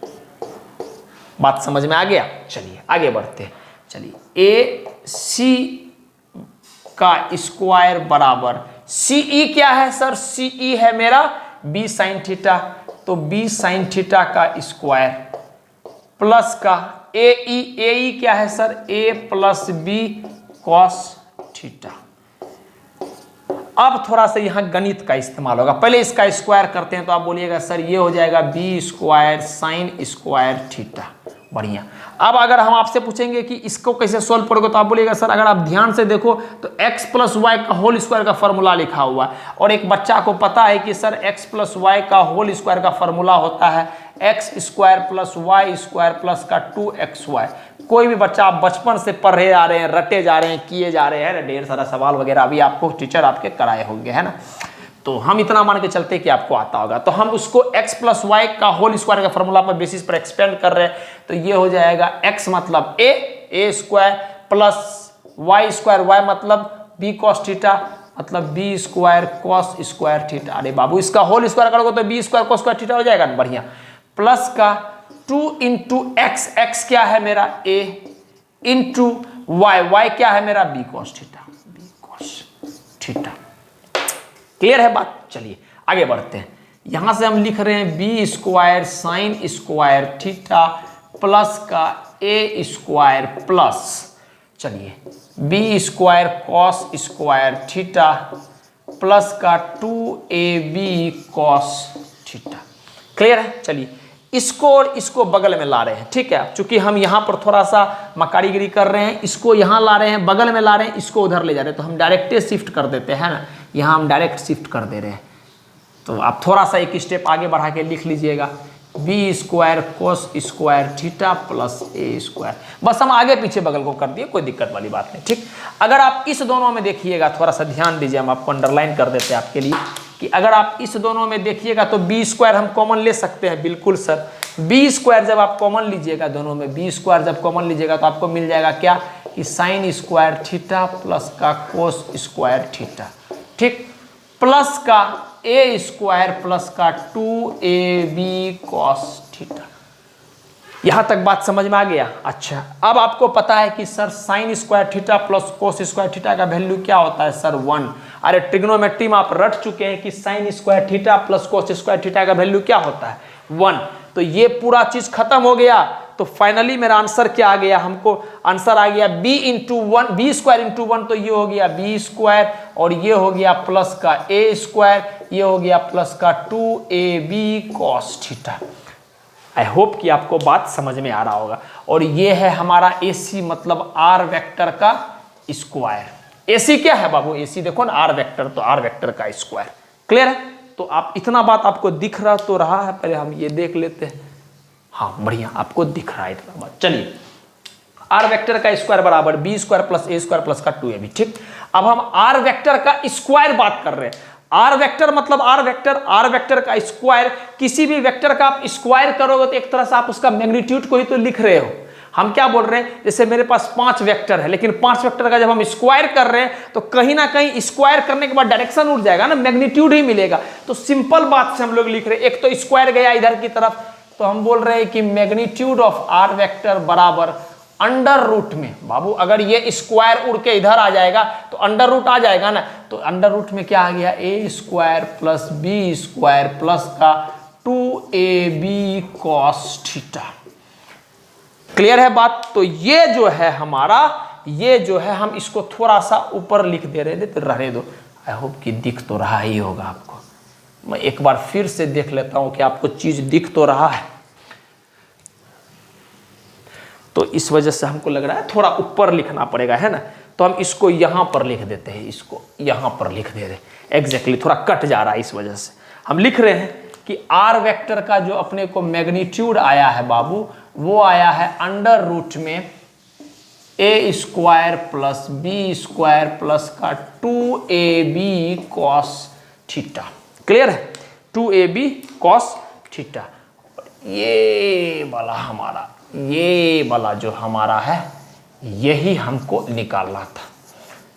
बात समझ में आ गया? चलिए आगे बढ़ते हैं। चलिए AC का स्क्वायर बराबर CE क्या है सर? CE है मेरा B साइन थीटा, तो B साइन थीटा का स्क्वायर प्लस का AE क्या है sir? A plus B cos theta. अब थोड़ा सा यहां गणित का इस्तेमाल होगा, पहले इसका स्क्वायर करते हैं तो आप बोलिएगा सर ये हो जाएगा B square sine square theta. बढ़िया। अब अगर हम आपसे पूछेंगे कि इसको कैसे सोल्व करोगे तो आप बोलिएगा सर अगर आप ध्यान से देखो तो x प्लस वाई का होल स्क्वायर का फॉर्मूला लिखा हुआ है, और एक बच्चा को पता है कि सर x प्लस वाई का होल स्क्वायर का फॉर्मूला होता है x square plus y square plus का 2xy। कोई भी बच्चा आप बचपन से पढ़े आ रहे हैं, रटे जा रहे हैं, किए जा रहे हैं, ढेर सारा सवाल वगैरह अभी आपको टीचर आपके कराए होंगे, है ना, तो हम इतना मान के चलते कि आपको आता होगा। तो हम उसको x प्लस वाई का होल स्क्वायर का फॉर्मूला पर बेसिस पर एक्सपेंड कर रहे हैं, तो ये हो जाएगा x मतलब a square plus y square, y मतलब b कॉस थीटा मतलब b square cos square theta. अरे बाबू इसका होल स्क्वायर करोगे तो b square cos square theta हो जाएगा ना, बढ़िया। प्लस का 2 इंटू एक्स, एक्स क्या है मेरा a इंटू वाई, वाई क्या है मेरा b cos theta, b cos theta. Clear है बात? चलिए आगे बढ़ते हैं। यहां से हम लिख रहे हैं B square sine square theta plus का ए स्क्वायर प्लस, चलिए B square cos square theta plus का 2ab कॉस थीटा। क्लियर है? चलिए इसको और इसको बगल में ला रहे हैं, ठीक है। चूंकि हम यहां पर थोड़ा सा मकारीगिरी कर रहे हैं, इसको यहां ला रहे हैं, बगल में ला रहे हैं, इसको उधर ले जा रहे हैं, तो हम डायरेक्ट शिफ्ट कर देते हैं ना, यहां हम डायरेक्ट शिफ्ट कर दे रहे हैं। तो आप थोड़ा सा एक स्टेप आगे बढ़ा के लिख लीजिएगा B square cos square theta plus A square. बस हम आगे पीछे बगल को कर दिए, कोई दिक्कत वाली बात नहीं, ठीक। अगर आप इस दोनों में देखिएगा, थोड़ा सा ध्यान दीजिए, हम आपको अंडरलाइन कर देते हैं आपके लिए कि अगर आप इस दोनों में देखिएगा तो बी स्क्वायर हम कॉमन ले सकते हैं, बिल्कुल सर। बी स्क्वायर जब आप कॉमन लीजिएगा दोनों में, बी स्क्वायर जब कॉमन लीजिएगा तो आपको मिल जाएगा क्या कि साइन स्क्वायर थीटा प्लस का कोस स्क्वायर थीटा, ठीक, प्लस का ए स्क्वायर प्लस का 2ab कॉस थीटा। यहां तक बात समझ में आ गया? अच्छा, अब आपको पता है कि sir sign square theta plus cos square theta का वैल्यू क्या होता है सर? 1। अरे ट्रिग्नोमेट्री में आप रट चुके हैं कि sign square theta plus cos square theta का वैल्यू क्या होता है? 1। तो ये पूरा चीज खत्म हो गया, तो फाइनली मेरा आंसर क्या आ गया? हमको आंसर आ गया b into 1, B square into 1, तो ये हो गया बी स्क्वायर और ये हो गया प्लस का ए स्क्वायर, ये हो गया प्लस का 2ab cos theta. I hope कि आपको बात समझ में आ रहा होगा। और ये है हमारा AC, मतलब आर वेक्टर का स्क्वायर। AC क्या है बाबू? AC देखो ना, आर वेक्टर, तो आर वेक्टर का स्क्वायर। क्लियर है? तो आप इतना बात आपको दिख रहा तो रहा है, पहले हम ये देख लेते हैं। हाँ बढ़िया, आपको दिख रहा है इतना बात। चलिए आर वेक्टर का स्क्वायर बराबर B square plus A square plus का 2ab, ठीक। अब हम आर वेक्टर का स्क्वायर बात कर रहे हैं। आर वेक्टर मतलब आर वेक्टर का स्क्वायर, किसी भी वेक्टर का आप स्क्वायर करोगे तो एक तरह से आप उसका मैग्नीट्यूड को ही तो लिख रहे हो। हम क्या बोल रहे हैं, जैसे मेरे पास 5 वेक्टर है, लेकिन 5 वेक्टर का जब हम स्क्वायर कर रहे हैं तो कहीं ना कहीं स्क्वायर करने के बाद डायरेक्शन उठ जाएगा ना, मैग्नीट्यूड ही मिलेगा। तो सिंपल बात से हम लोग लिख रहे हैं, एक तो स्क्वायर गया इधर की तरफ, तो हम बोल रहे हैं कि मैग्नीट्यूड ऑफ आर वेक्टर बराबर अंडर रूट में, बाबू अगर ये स्क्वायर उड़ के इधर आ जाएगा तो अंडर रूट आ जाएगा ना, तो अंडर रूट में क्या आ गया, A square plus B square plus का 2ab कॉस थीटा। क्लियर है बात। तो ये जो है हमारा, ये जो है हम इसको थोड़ा सा ऊपर लिख दे रहे थे, तो रहने दो, आई होप कि दिख तो रहा ही होगा आपको। मैं एक बार फिर से देख लेता हूं कि आपको चीज दिख तो रहा है। तो इस वजह से हमको लग रहा है थोड़ा ऊपर लिखना पड़ेगा, है ना। तो हम इसको यहां पर लिख देते हैं, इसको यहां पर लिख दे रहे, एग्जैक्टली थोड़ा कट जा रहा है, इस वजह से हम लिख रहे हैं कि आर वेक्टर का जो अपने को मैग्नीट्यूड आया है बाबू, वो आया है अंडर रूट में A square plus B square plus का 2ab कॉस थीटा। क्लियर है, 2ab कॉस थीटा। ये वाला हमारा, ये वाला जो हमारा है, यही हमको निकालना था।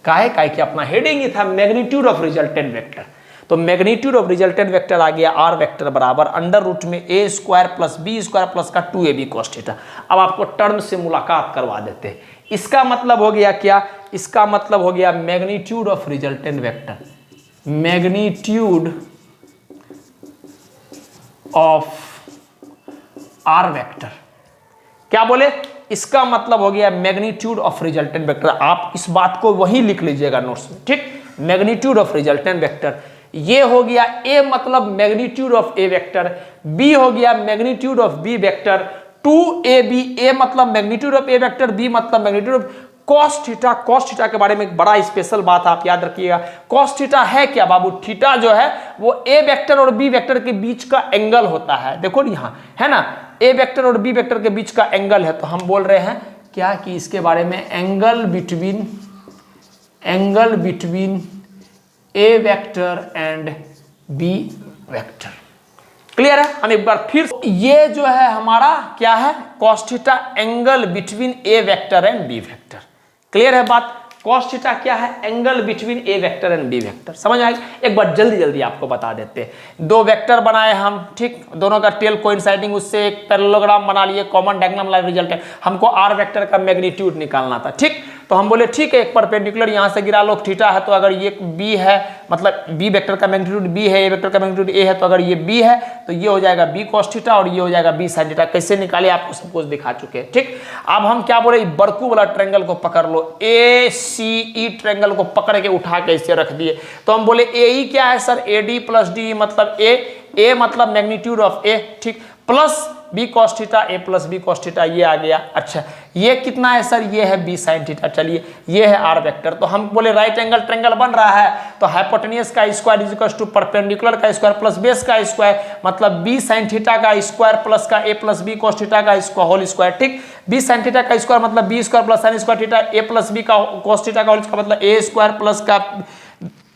काहे कि अपना हेडिंग ही था मैग्नीट्यूड ऑफ रिजल्टेंट वेक्टर। तो मैग्नीट्यूड ऑफ रिजल्टेंट वेक्टर आ गया आर वेक्टर बराबर अंडर रूट में A square plus B square plus का 2ab कॉस थीटा। अब आपको टर्म से मुलाकात करवा देते हैं। इसका मतलब हो गया क्या, इसका मतलब हो गया magnitude of resultant vector, magnitude of R vector. क्या बोले, इसका मतलब हो गया मैग्नीट्यूड ऑफ रिजल्टेंट वेक्टर। आप इस बात को वहीं लिख लीजिएगा नोट्स में, ठीक। मैग्नीट्यूड ऑफ रिजल्टेंट वेक्टर, ये हो गया ए मतलब magnitude of A vector, B हो गया magnitude of B vector, 2ab, A मतलब magnitude of A vector, B मतलब magnitude of cos theta. Cos theta के बारे में एक बड़ा स्पेशल बात आप याद रखिएगा। कॉस थीटा है क्या बाबू, थीटा जो है वो ए वेक्टर और बी वेक्टर के बीच का एंगल होता है। देखो यहां है ना, ए वेक्टर और बी वेक्टर के बीच का एंगल है। तो हम बोल रहे हैं क्या कि इसके बारे में angle between A vector and B vector. Clear है। हम एक बार फिर, ये जो है हमारा क्या है, cos theta angle between A vector and B vector. Clear है बात। कॉस थीटा क्या है, angle between A vector and B vector. समझ आएगी। एक बार जल्दी जल्दी आपको बता देते हैं। दो वेक्टर बनाए हम, ठीक, दोनों का टेल कोइंसाइडिंग, उससे एक पैरेललोग्राम बना लिए, कॉमन डायगोनल लाइन रिजल्ट है। हमको आर वेक्टर का मैग्नीट्यूड निकालना था, ठीक। तो हम बोले ठीक है, एक परपेंडिकुलर यहां से गिरा लो, थीटा है तो अगर ये बी है, मतलब बी वेक्टर का मैग्नीट्यूड बी है, ए वेक्टर का मैग्नीट्यूड ए है, तो अगर ये बी है तो ये हो जाएगा बी कॉस थीटा और ये हो जाएगा बी साइन थीटा। कैसे निकाले आपको सब कुछ दिखा चुके हैं, ठीक। अब हम क्या बोले, बरकू वाला ट्रायंगल को पकड़ लो, ए सी ई ट्रायंगल को पकड़ के उठा के इसे रख दिए। तो हम बोले ए ई क्या है sir, A D plus D मतलब ए मतलब मैग्नीट्यूड ऑफ ए, ठीक, plus B cos theta, A plus B cos theta, ये आ गया। अच्छा ये कितना है सर, ये है बी साइन थीटा। चलिए ये है आर वेक्टर। तो हम बोले राइट एंगल ट्रायंगल बन रहा है, तो हाइपोटेनियस का square is equal to perpendicular का स्क्वायर प्लस बेस का स्क्वायर, मतलब बी साइन थीटा का स्क्वायर प्लस का A plus B cos theta का स्क्वायर होल स्क्वायर, ठीक। बी साइन थीटा का स्क्वायर मतलब B square plus sine square theta, A plus B का कॉस थीटा का होल स्क्वायर मतलब ए स्क्वायर प्लस का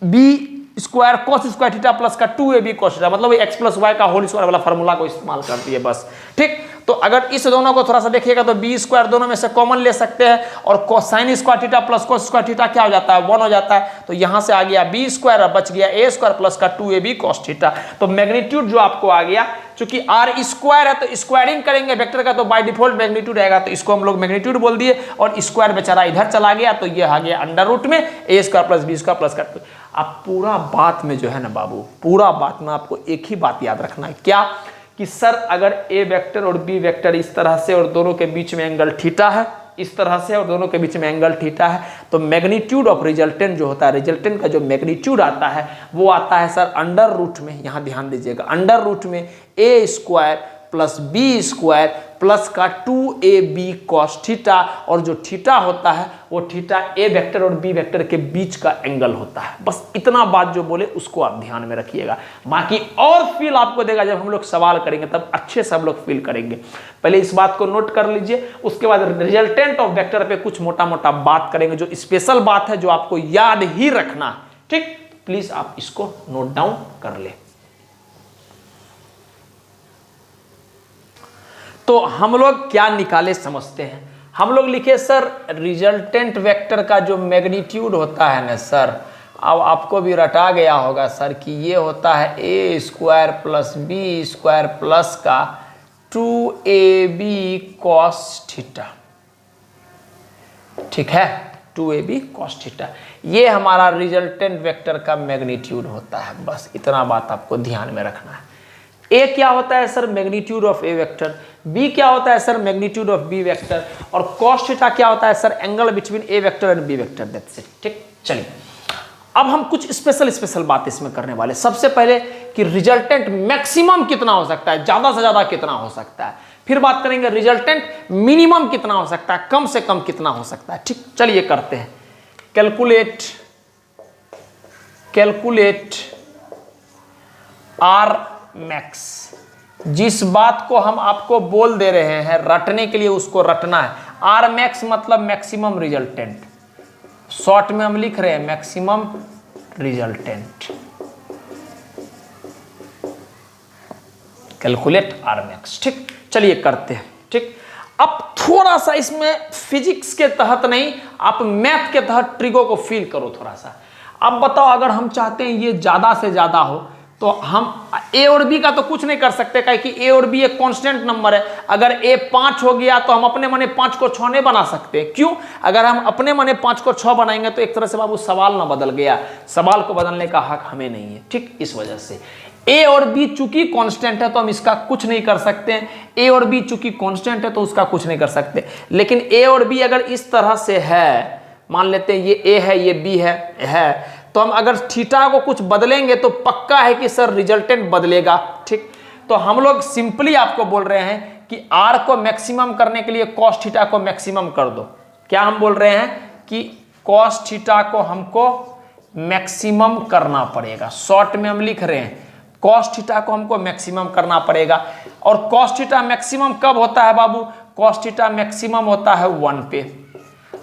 B square cos square theta plus का 2ab cos theta, मतलब x plus y का whole square वाला formula को इस्तेमाल करती है बस, ठीक। तो अगर इस दोनों को थोड़ा सा देखिएगा तो बी स्क्वायर दोनों में से कॉमन ले सकते हैं और sign square theta plus cos square theta क्या हो जाता है, 1 हो जाता है। तो यहां से आ गया बी स्क्वायर और बच गया ए स्क्वायर प्लस का 2ab कॉस थीटा। तो मैग्नीट्यूड जो आपको आ गया, चूंकि आर स्क्वायर है तो स्क्वायरिंग करेंगे वेक्टर का तो बाय डिफॉल्ट मैग्नीट्यूड आएगा, तो इसको हम लोग मैग्नीट्यूड बोल दिए और स्क्वायर बेचारा इधर चला गया, तो ये आ गया अंडर रूट में A square plus B square plus का। अब पूरा बात में जो है ना बाबू, पूरा बात में आपको एक ही बात याद रखना है, क्या कि सर अगर ए वेक्टर और बी वेक्टर इस तरह से और दोनों के बीच में एंगल थीटा है, इस तरह से और दोनों के बीच में एंगल थीटा है, तो मैग्नीट्यूड ऑफ रिजल्टेंट जो होता है, रिजल्टेंट का जो मैग्नीट्यूड आता है वो आता है सर अंडर रूट में, यहां ध्यान दीजिएगा, अंडर रूट में A square plus B square plus का 2ab कॉस थीटा, और जो थीटा होता है वो थीटा ए वेक्टर और बी वेक्टर के बीच का एंगल होता है। बस इतना बात जो बोले उसको आप ध्यान में रखिएगा, बाकी और फील आपको देगा जब हम लोग सवाल करेंगे, तब अच्छे से हम लोग फील करेंगे। पहले इस बात को नोट कर लीजिए, उसके बाद रिजल्टेंट ऑफ वेक्टर पे कुछ मोटा मोटा बात करेंगे, जो स्पेशल बात है जो आपको याद ही रखना, ठीक। प्लीज आप इसको नोट डाउन कर ले। तो हम लोग क्या निकाले समझते हैं। हम लोग लिखे सर रिजल्टेंट वेक्टर का जो मैग्नीट्यूड होता है ना सर, अब आपको भी रटा गया होगा सर कि ये होता है A square plus B square plus का 2ab cos थीटा। ठीक है, 2ab cos थीटा, ये हमारा रिजल्टेंट वेक्टर का मैग्नीट्यूड होता है। बस इतना बात आपको ध्यान में रखना है। ए क्या होता है sir, magnitude of A vector. B क्या होता है sir, magnitude of B vector. और cos थीटा क्या होता है sir, angle between A vector and B vector. That's it. ठीक, चलिए अब हम कुछ स्पेशल बात इसमें करने वाले। सबसे पहले कि रिजल्टेंट मैक्सिमम कितना हो सकता है, ज्यादा से ज्यादा कितना हो सकता है। फिर बात करेंगे रिजल्टेंट मिनिमम कितना हो सकता है, कम से कम कितना हो सकता है। ठीक, चलिए करते हैं। Calculate R max. जिस बात को हम आपको बोल दे रहे हैं रटने के लिए, उसको रटना है। आर मैक्स मतलब मैक्सिमम रिजल्टेंट, शॉर्ट में हम लिख रहे हैं maximum resultant. Calculate R max. ठीक, चलिए करते हैं। ठीक, अब थोड़ा सा इसमें फिजिक्स के तहत नहीं, आप मैथ के तहत ट्रिगो को फील करो थोड़ा सा। अब बताओ, अगर हम चाहते हैं ये ज्यादा से ज्यादा हो तो हम ए और बी का तो कुछ नहीं कर सकते, क्योंकि ए और बी एक कांस्टेंट नंबर है। अगर ए 5 हो गया तो हम अपने मने 5 को 6 नहीं बना सकते। क्यों? अगर हम अपने मने 5 को 6 बनाएंगे तो एक तरह से बाबू सवाल ना बदल गया, सवाल को बदलने का हक हमें नहीं है। ठीक, इस वजह से ए और बी चूंकि कांस्टेंट है तो हम इसका कुछ नहीं कर सकते। ए और बी चूंकि कांस्टेंट है तो उसका कुछ नहीं कर सकते। लेकिन ए और बी अगर इस तरह से है, मान लेते हैं ये ए है ये बी है तो हम अगर थीटा को कुछ बदलेंगे तो पक्का है कि सर रिजल्टेंट बदलेगा। ठीक, तो हम लोग सिंपली आपको बोल रहे हैं कि आर को मैक्सिमम करने के लिए कॉस थीटा को मैक्सिमम कर दो। क्या हम बोल रहे हैं कि कॉस थीटा को हमको मैक्सिमम करना पड़ेगा। शॉर्ट में हम लिख रहे हैं कॉस थीटा को हमको मैक्सिमम करना पड़ेगा। और कॉस थीटा मैक्सिमम कब होता है बाबू? कॉस थीटा मैक्सिमम होता है 1 पे।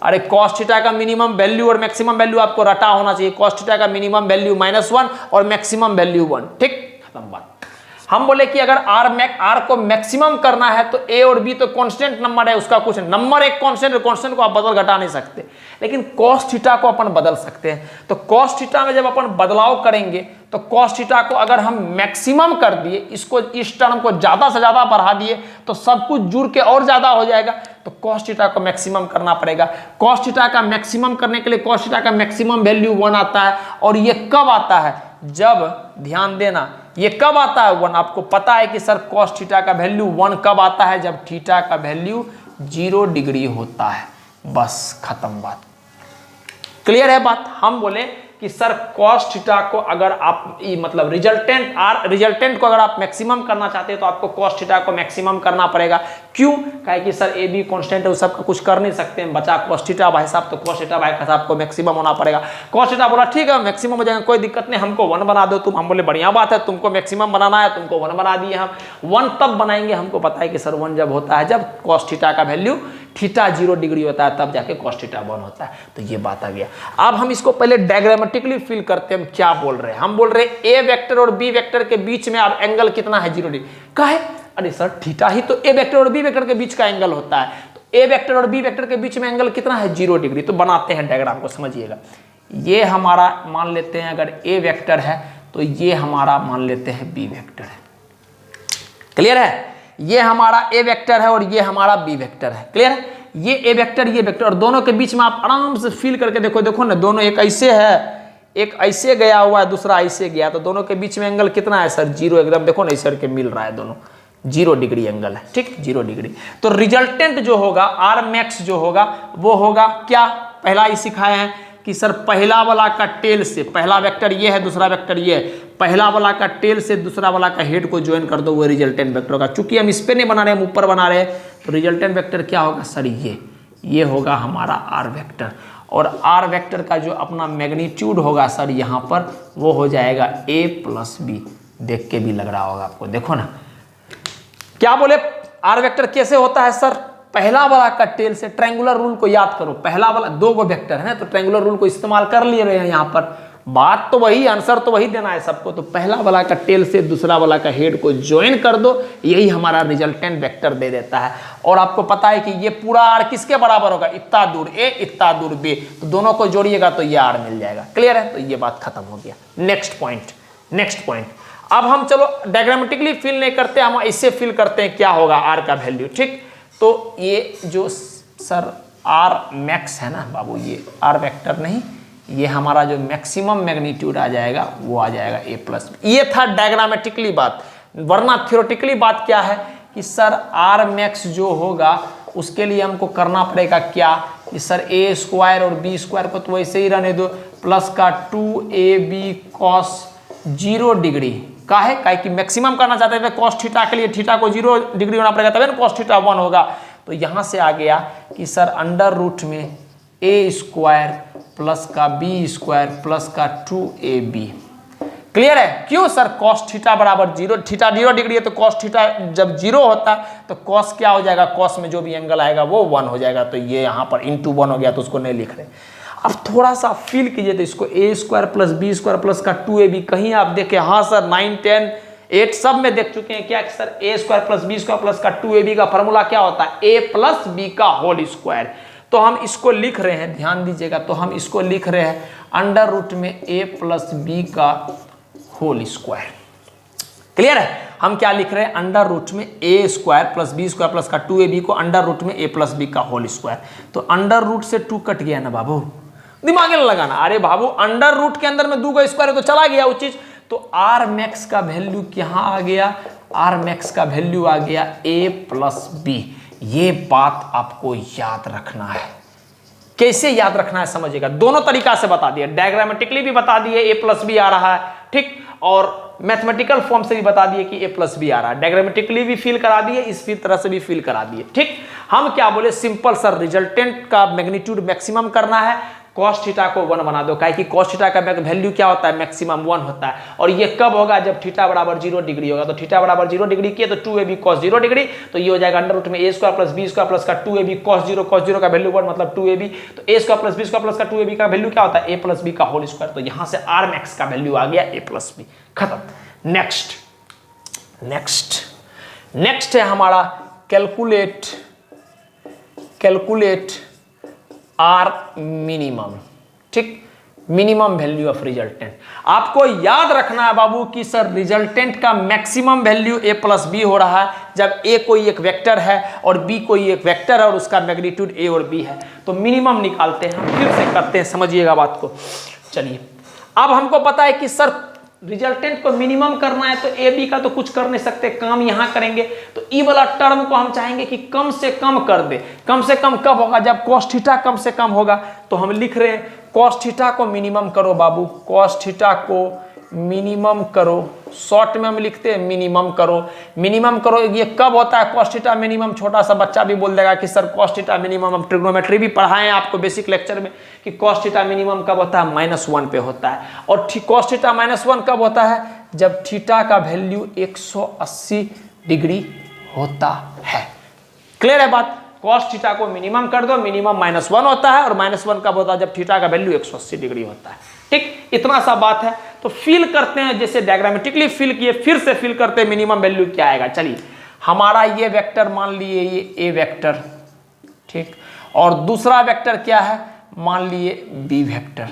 अरे कॉस थीटा का मिनिमम वैल्यू और मैक्सिमम वैल्यू आपको रटा होना चाहिए। कॉस थीटा का मिनिमम वैल्यू -1 और मैक्सिमम वैल्यू 1। ठीक, खत्म बात। हम बोले कि अगर आर को मैक्सिमम करना है तो ए और बी तो कांस्टेंट नंबर है, उसका कुछ नंबर एक कांस्टेंट को आप बदल घटा नहीं सकते। लेकिन कॉस थीटा को अपन बदल सकते हैं। तो कॉस थीटा में जब अपन बदलाव करेंगे तो कॉस थीटा को अगर हम मैक्सिमम कर दिए, इसको इस टर्म को ज्यादा से ज्यादा बढ़ा दिए तो सब कुछ जुड़ के और ज्यादा हो जाएगा। तो कॉस थीटा को मैक्सिमम करना पड़ेगा। कॉस थीटा का मैक्सिमम करने के लिए कॉस थीटा का मैक्सिमम वैल्यू 1 आता है। और ये कब आता है? जब, ध्यान देना, ये कब आता है 1? आपको पता है कि सर कॉस थीटा का वैल्यू 1 कब आता है? जब थीटा का वैल्यू 0 डिग्री होता है। बस खत्म बात। क्लियर है बात? हम बोले कि सर cos थीटा को अगर आप मतलब रिजल्टेंट को अगर आप मैक्सिमम करना चाहते हैं तो आपको cos थीटा को मैक्सिमम करना पड़ेगा। क्यों? कहे कि सर ए बी कांस्टेंट है, उस सबका कुछ कर नहीं सकते हैं, बचा cos थीटा भाई साहब। तो cos थीटा भाई साहब को मैक्सिमम होना पड़ेगा। cos थीटा बोला ठीक है मैक्सिमम हो जाएगा, कोई दिक्कत नहीं, हमको 1 बना दो तुम। हम बोले बढ़िया बात है, तुमको मैक्सिमम बनाना है, तुमको 1 बना दिए हम। 1 तब बनाएंगे, हमको पता है कि सर 1 जब होता है जब cos थीटा का वैल्यू थीटा 0 डिग्री होता है, तब जाके cos थीटा 1 होता है। तो ये बात आ गया। अब हम इसको पहले डायग्रामेटिकली फील करते हैं। हम क्या बोल रहे हैं? हम बोल रहे हैं ए वेक्टर और बी वेक्टर के बीच में अब एंगल कितना है? 0 डिग्री। काहे? अरे सर थीटा ही तो ए वेक्टर और बी वेक्टर के बीच का एंगल होता है। तो ए वेक्टर और बी वेक्टर के बीच में एंगल कितना है? 0 डिग्री। तो बनाते हैं डायग्राम को, समझिएगा। ये हमारा मान लेते हैं अगर ए वेक्टर है तो ये हमारा मान लेते हैं बी वेक्टर है। क्लियर है? ये हमारा ए वेक्टर है और ये हमारा बी वेक्टर है। क्लियर है? ये ए वेक्टर ये वेक्टर, और दोनों के बीच में आप आराम से फील करके देखो ना, दोनों एक ऐसे है, एक ऐसे गया हुआ है, दूसरा ऐसे गया, तो दोनों के बीच में एंगल कितना है सर? 0 एकदम। देखो ना इस के मिल रहा है, दोनों 0 डिग्री एंगल है। ठीक, 0 डिग्री। तो रिजल्टेंट जो होगा आर मैक्स जो होगा वो होगा क्या? पहला ही सिखाए हैं कि सर पहला वाला का टेल से, पहला वेक्टर ये है, दूसरा वेक्टर ये है, पहला वाला का टेल से दूसरा वाला का हेड को ज्वाइन कर दो, वो रिजल्टेंट वेक्टर होगा। चूंकि हम इस पे नहीं बना रहे, हम ऊपर बना रहे हैं, तो रिजल्टेंट वेक्टर क्या होगा सर? ये होगा हमारा आर वेक्टर। और आर वेक्टर का जो अपना मैग्नीट्यूड होगा सर यहाँ पर, वो हो जाएगा a + b। देख के भी लग रहा होगा आपको, देखो ना क्या बोले। आर वेक्टर कैसे होता है सर? पहला वाला का टेल से, ट्रायंगुलर रूल को याद करो, पहला वाला 2 गो वेक्टर है ना, तो ट्रायंगुलर रूल को इस्तेमाल कर लिए रहे हैं यहाँ पर। बात तो वही, आंसर तो वही देना है सबको। तो पहला वाला का टेल से दूसरा वाला का हेड को ज्वाइन कर दो, यही हमारा रिजल्टेंट वेक्टर दे देता है। और आपको पता है कि ये पूरा आर किसके बराबर होगा, इतना दूर ए इतना दूर बी, तो दोनों को जोड़िएगा तो ये आर मिल जाएगा। क्लियर है, तो ये बात खत्म हो गया। नेक्स्ट पॉइंट अब हम चलो डायग्रामेटिकली फिल नहीं करते, हम ऐसे फिल करते हैं क्या होगा आर का वैल्यू। ठीक, तो ये जो सर आर मैक्स है ना बाबू, ये आर वेक्टर नहीं, ये हमारा जो मैक्सिमम मैग्नीट्यूड आ जाएगा वो आ जाएगा ए प्लस बी। ये था डायग्रामेटिकली बात, वरना थ्योरेटिकली बात क्या है कि सर आर मैक्स जो होगा उसके लिए हमको करना पड़ेगा क्या कि सर ए स्क्वायर और बी स्क्वायर को तो वैसे ही रहने दो, प्लस का 2ab cos 0 डिग्री का है, काहे कि मैक्सिमम करना चाहते हैं कॉस थीटा के लिए, थीटा को 0 डिग्री होना पड़ेगा तभी ना कॉस थीटा 1 होगा। तो यहां से आ गया कि सर अंडर रूट में ए स्क्वायर प्लस का बी स्क्वायर प्लस का 2ab। क्लियर है, क्यों सर कॉस थीटा बराबर 0, थीटा 0 डिग्री है तो कॉस थीटा जब 0 होता है तो कॉस क्या हो जाएगा, कॉस में जो भी एंगल आएगा वो 1 हो जाएगा। तो ये यहाँ पर इंटू 1 हो गया तो उसको नहीं लिख रहे। अब थोड़ा सा फील कीजिए तो इसको A square plus B square plus का 2ab, कहीं आप देखें, हाँ सर 9, 10, 8 सब में देख चुके हैं क्या कि sir A square plus B square plus का 2ab का फॉर्मूला क्या होता है, ए प्लस बी का होल स्क्वायर। तो हम इसको लिख रहे हैं, ध्यान दीजिएगा, तो हम इसको लिख रहे हैं अंडर रूट में ए प्लस बी का होल स्क्वायर। क्लियर है, हम क्या लिख रहे हैं, अंडर रूट में A square plus B square plus का 2ab को अंडर रूट में ए प्लस बी का होल स्क्वायर। तो अंडर रूट से 2 कट गया ना बाबू, दिमाग में लगाना, अरे बाबू अंडर रूट के अंदर में 2 का स्क्वायर है तो चला गया वो चीज। तो आर मैक्स का वैल्यू क्या आ गया, आर मैक्स का वैल्यू आ गया ए प्लस बी। ये बात आपको याद रखना है। कैसे याद रखना है समझिएगा, दोनों तरीका से बता दिए, डायग्रामेटिकली भी बता दिए ए प्लस बी आ रहा है, ठीक, और मैथमेटिकल फॉर्म से भी बता दिए कि ए प्लस बी आ रहा है, डायग्रामेटिकली भी फील करा दिए, इस तरह से भी फील करा दिए। ठीक, हम क्या बोले, सिंपल सर रिजल्टेंट का मैग्नीट्यूड मैक्सिमम करना है, कॉस थीटा को 1 बना दो, काहे कि कॉस थीटा का वैल्यू क्या होता है, मैक्सिमम 1 होता है। और ये कब होगा, जब थीटा बराबर 0 डिग्री होगा। तो थीटा बराबर 0 डिग्री किए तो 2ab cos 0 डिग्री, तो ये हो जाएगा अंडर रूट में A square plus B square plus का 2ab cos 0 का वैल्यू 1 मतलब 2ab। तो A square plus B square plus का 2ab का वैल्यू क्या होता है, ए प्लस बी का होल स्क्वायर। तो यहां से आर मैक्स का वैल्यू आ गया ए प्लस बी, खत्म। नेक्स्ट है हमारा कैलकुलेट आर मिनिमम। ठीक, मिनिमम वैल्यू ऑफ रिजल्टेंट। आपको याद रखना है बाबू कि सर रिजल्टेंट का maximum value A plus B हो रहा है जब ए कोई एक वेक्टर है और बी कोई एक वेक्टर है और उसका मैग्नीट्यूड ए और बी है। तो मिनिमम निकालते हैं, फिर से करते हैं, समझिएगा बात को। चलिए, अब हमको पता है कि सर रिजल्टेंट को मिनिमम करना है तो ए बी का तो कुछ कर नहीं सकते, काम यहां करेंगे। तो ई वाला टर्म को हम चाहेंगे कि कम से कम कर दे। कम से कम कब होगा, जब cos थीटा कम से कम होगा। तो हम लिख रहे हैं cos थीटा को मिनिमम करो बाबू, cos थीटा को मिनिमम करो, शॉर्ट में हम लिखते हैं मिनिमम करो। ये कब होता है cos थीटा मिनिमम, छोटा सा बच्चा भी बोल देगा कि सर cos थीटा मिनिमम, हम ट्रिग्नोमेट्री भी पढ़ाएं आपको बेसिक लेक्चर में कि cos थीटा मिनिमम कब होता है, -1 पे होता है। और cos थीटा -1 कब होता है, जब थीटा का वैल्यू 180 डिग्री होता है। क्लियर है बात, cos थीटा को मिनिमम कर दो, मिनिमम -1 होता है, और -1 कब होता है, जब थीटा का वैल्यू 180 डिग्री होता है। ठीक, इतना सा बात है। तो फिल करते हैं, जैसे डायग्रामेटिकली फिल किए, फिर से फिल करते हैं मिनिमम वैल्यू क्या आएगा। चलिए, हमारा ये वेक्टर मान लिए ये ए वेक्टर, ठीक, और दूसरा वेक्टर क्या है, मान लिए बी वेक्टर।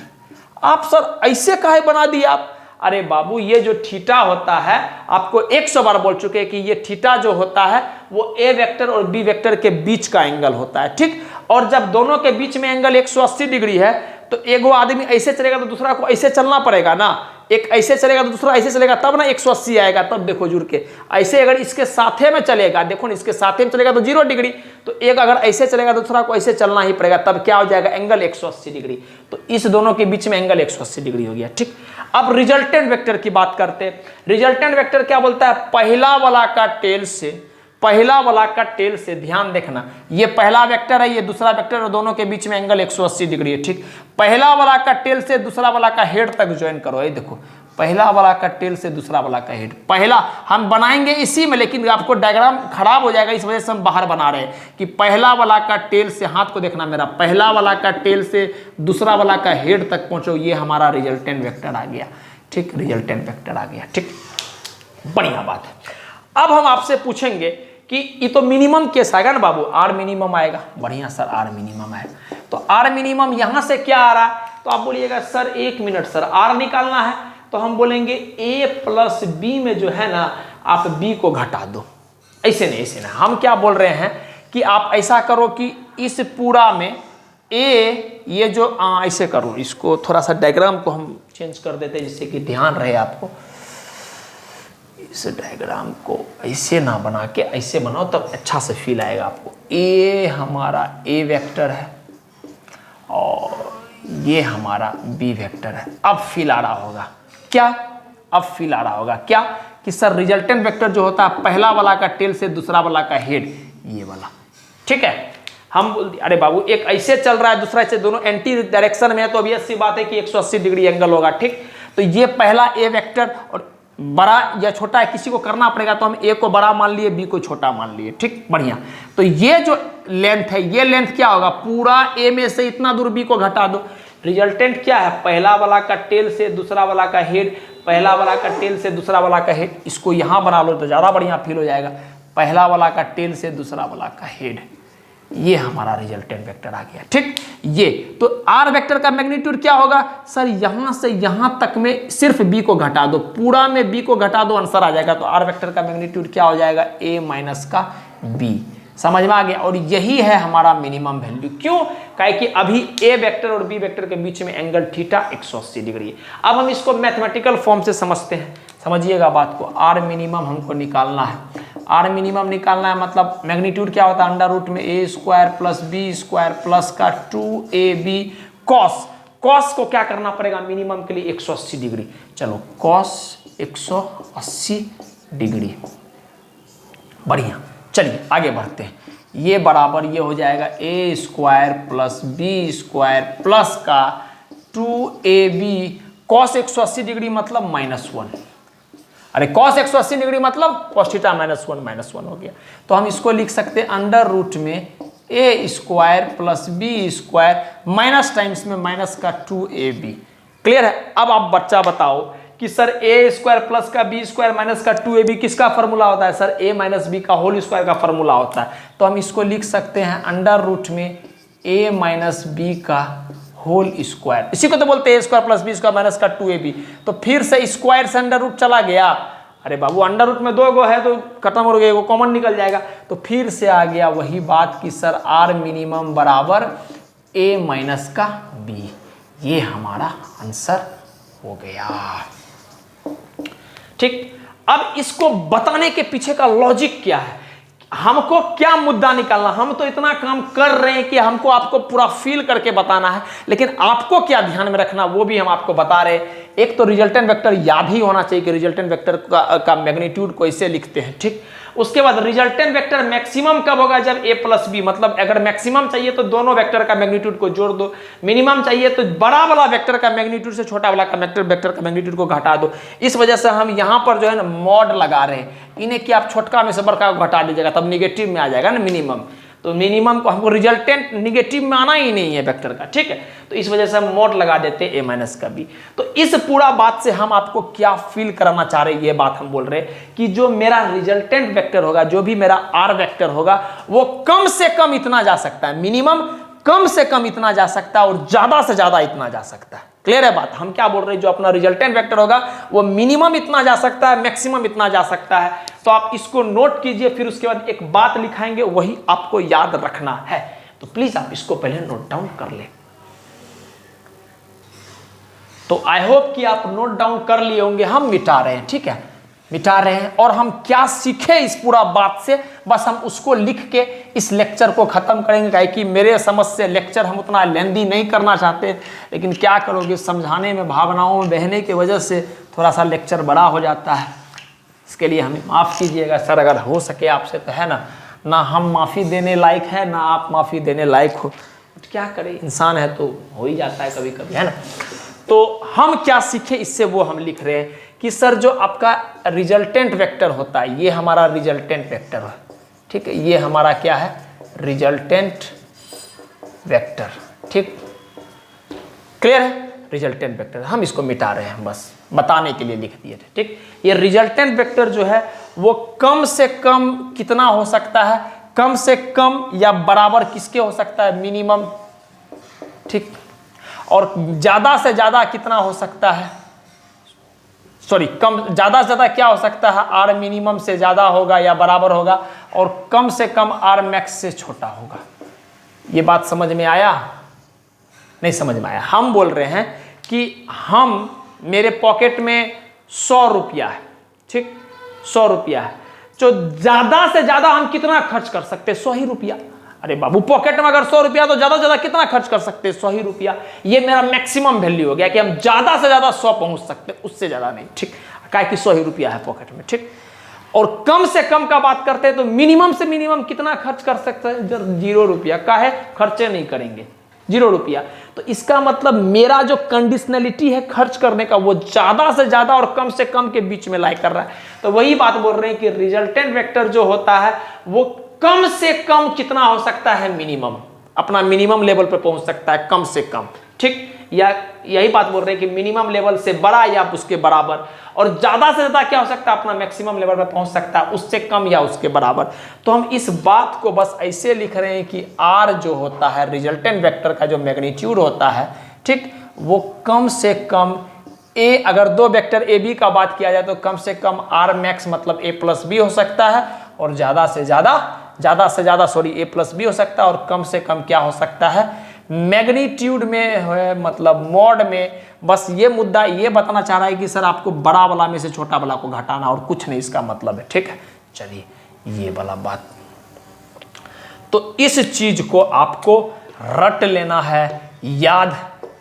आप सर ऐसे काहे बना दिए आप, अरे बाबू ये जो थीटा होता है, आपको 100 बार बोल चुके हैं कि ये थीटा जो होता है वो ए वेक्टर और बी वेक्टर के बीच का एंगल होता है। ठीक, और जब दोनों के बीच में एंगल 180 डिग्री है तो एगो आदमी ऐसे चलेगा तो दूसरा को ऐसे चलना पड़ेगा ना, एक ऐसे चलेगा तो दूसरा ऐसे चलेगा, तब ना 180 आएगा। तब देखो जुड़ के, ऐसे अगर इसके साथे में चलेगा, देखो इसके साथे में चलेगा तो 0 डिग्री, तो एक अगर ऐसे चलेगा तो दूसरा को ऐसे चलना ही पड़ेगा, तब क्या हो जाएगा, एंगल 180 डिग्री। तो इस दोनों के बीच में एंगल 180 डिग्री हो गया। ठीक, अब रिजल्टेंट वेक्टर की बात करते हैं। रिजल्टेंट वेक्टर क्या बोलता है, पहला वाला का टेल से ध्यान देखना, ये पहला वेक्टर है, ये दूसरा वेक्टर है, दोनों के बीच में एंगल 180 डिग्री है। ठीक, पहला वाला का टेल से दूसरा वाला का हेड तक ज्वाइन करो। ये देखो, पहला वाला का टेल से दूसरा वाला का हेड। पहला हम बनाएंगे इसी में, लेकिन आपको डायग्राम खराब हो जाएगा, इस वजह से हम बाहर बना रहे हैं कि पहला वाला का टेल से, हाथ को देखना मेरा, पहला वाला का टेल से दूसरा वाला का हेड तक पहुंचो, ये हमारा रिजल्टेंट वेक्टर आ गया। ठीक, रिजल्टेंट वेक्टर आ गया। ठीक, बढ़िया बात है। अब हम आपसे पूछेंगे कि ये तो मिनिमम केस आएगा ना बाबू, आर मिनिमम आएगा। बढ़िया सर, आर मिनिमम आएगा। तो आर मिनिमम यहां से क्या आ रहा है, तो आप बोलिएगा सर 1 मिनट सर, आर निकालना है तो हम बोलेंगे a प्लस बी में जो है ना आप b को घटा दो। ऐसे नहीं, ऐसे नहीं, हम क्या बोल रहे हैं कि आप ऐसा करो कि इस पूरा में a, ये जो ऐसे करो, इसको थोड़ा सा डायग्राम को हम चेंज कर देते हैं जिससे कि ध्यान रहे आपको। इस डायग्राम को ऐसे ना बना के ऐसे बनाओ तब अच्छा से फील आएगा आपको। a हमारा a वेक्टर है और ये हमारा b वेक्टर है। अब फील आ रहा होगा क्या, अब फील आ रहा होगा क्या कि सर रिजल्टेंट वेक्टर जो होता है पहला वाला का टेल से दूसरा वाला का हेड, ये वाला। ठीक है, हम बोल दिए अरे बाबू एक ऐसे चल रहा है दूसरा ऐसे, दोनों एंटी डायरेक्शन में है तो अभी ऐसी बात है कि 180 डिग्री एंगल होगा। ठीक, तो ये पहला ए वेक्टर, और बड़ा या छोटा है किसी को करना पड़ेगा तो हम ए को बड़ा मान लिए, बी को छोटा मान लिए। ठीक, बढ़िया। तो ये जो लेंथ है, ये लेंथ क्या होगा, पूरा ए में से इतना दूर बी को घटा दो। रिजल्टेंट क्या है, पहला वाला का टेल से दूसरा वाला का हेड, पहला वाला का टेल से दूसरा वाला का हेड। इसको यहां बना लो तो ज्यादा बढ़िया फील हो जाएगा। पहला वाला का टेल से दूसरा वाला का हेड, ये हमारा रिजल्टेंट वेक्टर आ गया। ठीक, ये तो आर वेक्टर का मैग्नीट्यूड क्या होगा सर, यहां से यहां तक में सिर्फ बी को घटा दो, पूरा में बी को घटा दो, आंसर आ जाएगा। तो आर वेक्टर का मैग्नीट्यूड क्या हो जाएगा, a माइनस का b। समझ में आ गया। और यही है हमारा मिनिमम वैल्यू। क्यों, काहे कि अभी a वेक्टर और b वेक्टर के बीच में एंगल थीटा 180 डिग्री है। अब हम इसको मैथमेटिकल फॉर्म से समझते हैं, समझिएगा बात को। आर मिनिमम हमको निकालना है। आर मिनिमम निकालना है मतलब मैग्नीट्यूड क्या होता है, अंडर रूट में a square plus b square plus का 2ab कॉस। कॉस को क्या करना पड़ेगा मिनिमम के लिए, 180 डिग्री। चलो कॉस 180 डिग्री, बढ़िया। चलिए आगे बढ़ते हैं। ये बराबर ये हो जाएगा a square plus b square plus का 2ab कॉस 180 डिग्री मतलब -1। अरे कॉस 180 डिग्री मतलब कॉस थीटा -1 हो गया। तो हम इसको लिख सकते हैं अंडर रूट में a square plus b square minus times में माइनस का 2ab। क्लियर है। अब आप बच्चा बताओ कि सर a स्क्वायर प्लस का b स्क्वायर माइनस का 2ab किसका फॉर्मूला होता है, सर a माइनस b का होल स्क्वायर का फॉर्मूला होता है। तो हम इसको लिख सकते हैं अंडर रूट में a माइनस b का होल स्क्वायर, इसी को तो बोलते हैं a square plus b square minus का 2ab। तो फिर से स्क्वायर से अंडर रूट चला गया, अरे बाबू अंडर रूट में 2 गो है तो खत्म हो गया, वो कॉमन निकल जाएगा। तो फिर से आ गया वही बात कि सर आर मिनिमम बराबर a माइनस का b। ये हमारा आंसर हो गया। ठीक, अब इसको बताने के पीछे का लॉजिक क्या है, हमको क्या मुद्दा निकालना। हम तो इतना काम कर रहे हैं कि हमको आपको पूरा फील करके बताना है, लेकिन आपको क्या ध्यान में रखना वो भी हम आपको बता रहे हैं। एक तो रिजल्टेंट वेक्टर याद ही होना चाहिए कि रिजल्टेंट वेक्टर का मैग्नीट्यूड को ऐसे लिखते हैं। ठीक, उसके बाद रिजल्टेंट वेक्टर मैक्सिमम कब होगा, जब a प्लस बी, मतलब अगर मैक्सिमम चाहिए तो दोनों वेक्टर का मैग्नीट्यूड को जोड़ दो, मिनिमम चाहिए तो बड़ा वाला वेक्टर का मैग्नीट्यूड से छोटा वाला का वेक्टर का मैग्नीट्यूड को घटा दो। इस वजह से हम यहाँ पर जो है ना मॉड लगा रहे हैं, इन्हें कि आप छोटका में से बड़का को घटा दीजिएगा तब निगेटिव में आ जाएगा ना मिनिमम। तो मिनिमम को हमको रिजल्टेंट निगेटिव में आना ही नहीं है वेक्टर का। ठीक है, तो इस वजह से हम मोड लगा देते हैं a माइनस का b। तो इस पूरा बात से हम आपको क्या फील कराना चाह रहे हैं, ये बात हम बोल रहे हैं कि जो मेरा रिजल्टेंट वेक्टर होगा, जो भी मेरा r वेक्टर होगा, वो कम से कम इतना जा सकता है, मिनिमम कम से कम इतना जा सकता है और ज्यादा से ज्यादा इतना जा सकता है। क्लियर है बात। हम क्या बोल रहे हैं, जो अपना रिजल्टेंट वेक्टर होगा वो मिनिमम इतना जा सकता है, मैक्सिमम इतना जा सकता है। तो आप इसको नोट कीजिए, फिर उसके बाद एक बात लिखाएंगे, वही आपको याद रखना है। तो प्लीज आप इसको पहले नोट डाउन कर लें। तो आई होप कि आप नोट डाउन कर लिए होंगे। हम मिटा रहे हैं, ठीक है, मिटा रहे हैं। और हम क्या सीखे इस पूरा बात से, बस हम उसको लिख के इस लेक्चर को खत्म करेंगे। काहे कि मेरे समझ से लेक्चर हम उतना लेंदी नहीं करना चाहते, लेकिन क्या करोगे, समझाने में भावनाओं में बहने की वजह से थोड़ा सा लेक्चर बड़ा हो जाता है। इसके लिए हमें माफ़ कीजिएगा सर, अगर हो सके आपसे तो है ना हम माफ़ी देने लायक है ना आप माफ़ी देने लायक हो, तो क्या करें, इंसान है तो हो ही जाता है कभी कभी, है ना। तो हम क्या सीखे इससे वो हम लिख रहे हैं कि सर जो आपका रिजल्टेंट वेक्टर होता है, ये हमारा रिजल्टेंट वेक्टर है, ठीक है, ये हमारा क्या है, रिजल्टेंट वेक्टर, ठीक, क्लियर है, रिजल्टेंट वेक्टर। हम इसको मिटा रहे हैं, बस बताने के लिए लिख दिए थे, ठीक। ये रिजल्टेंट वेक्टर जो है वो कम से कम कितना हो सकता है, कम से कम या बराबर किसके हो सकता है, मिनिमम, ठीक, और ज्यादा से ज्यादा कितना हो सकता है, सॉरी, कम, ज्यादा से ज्यादा क्या हो सकता है, आर मिनिमम से ज्यादा होगा या बराबर होगा, और कम से कम आर मैक्स से छोटा होगा। ये बात समझ में आया, नहीं समझ में आया? हम बोल रहे हैं कि मेरे पॉकेट में 100 रुपया है, ठीक, 100 रुपया है, जो ज्यादा से ज्यादा हम कितना खर्च कर सकते हैं, 100 ही रुपया। अरे बाबू, पॉकेट में अगर 100 रुपया तो ज्यादा से ज्यादा कितना खर्च कर सकते हैं, 100 ही रुपया। ये मेरा मैक्सिमम वैल्यू हो गया कि हम ज्यादा से ज्यादा 100 पहुंच सकते हैं, उससे ज्यादा नहीं, ठीक, काहे कि 100 ही रुपया है पॉकेट में, ठीक। और कम से कम का बात करते हैं तो मिनिमम से मिनिमम कितना खर्च कर सकते हैं, 0 रुपया, काहे, खर्चे नहीं करेंगे, 0 रुपया। तो इसका मतलब मेरा जो कंडीशनलिटी है खर्च करने का, वो ज्यादा से ज्यादा और कम से कम के बीच में लाई कर रहा है। तो वही बात बोल रहे हैं कि रिजल्टेंट वेक्टर जो होता है वो कम से कम कितना हो सकता है, मिनिमम, अपना मिनिमम लेवल पे पहुंच सकता है, कम से कम, ठीक, या यही बात बोल रहे हैं कि मिनिमम लेवल से बड़ा या उसके बराबर, और ज्यादा से ज्यादा क्या हो सकता है, अपना मैक्सिमम लेवल पे पहुंच सकता है, उससे कम या उसके बराबर। तो हम इस बात को बस ऐसे लिख रहे हैं कि आर जो होता है रिजल्टेंट वेक्टर का जो मैग्नीट्यूड होता है, ठीक, वो कम से कम ए, अगर दो वेक्टर ए बी का बात किया जाए तो कम से कम आर मैक्स मतलब ए प्लस बी हो सकता है, और ज्यादा से ज्यादा सॉरी ए प्लस बी हो सकता है, और कम से कम क्या हो सकता है, मैग्नीट्यूड में है, मतलब मॉड में। बस ये मुद्दा ये बताना चाह रहा है कि सर आपको बड़ा वाला में से छोटा वाला को घटाना, और कुछ नहीं इसका मतलब है, ठीक है। चलिए ये वाला बात, तो इस चीज को आपको रट लेना है, याद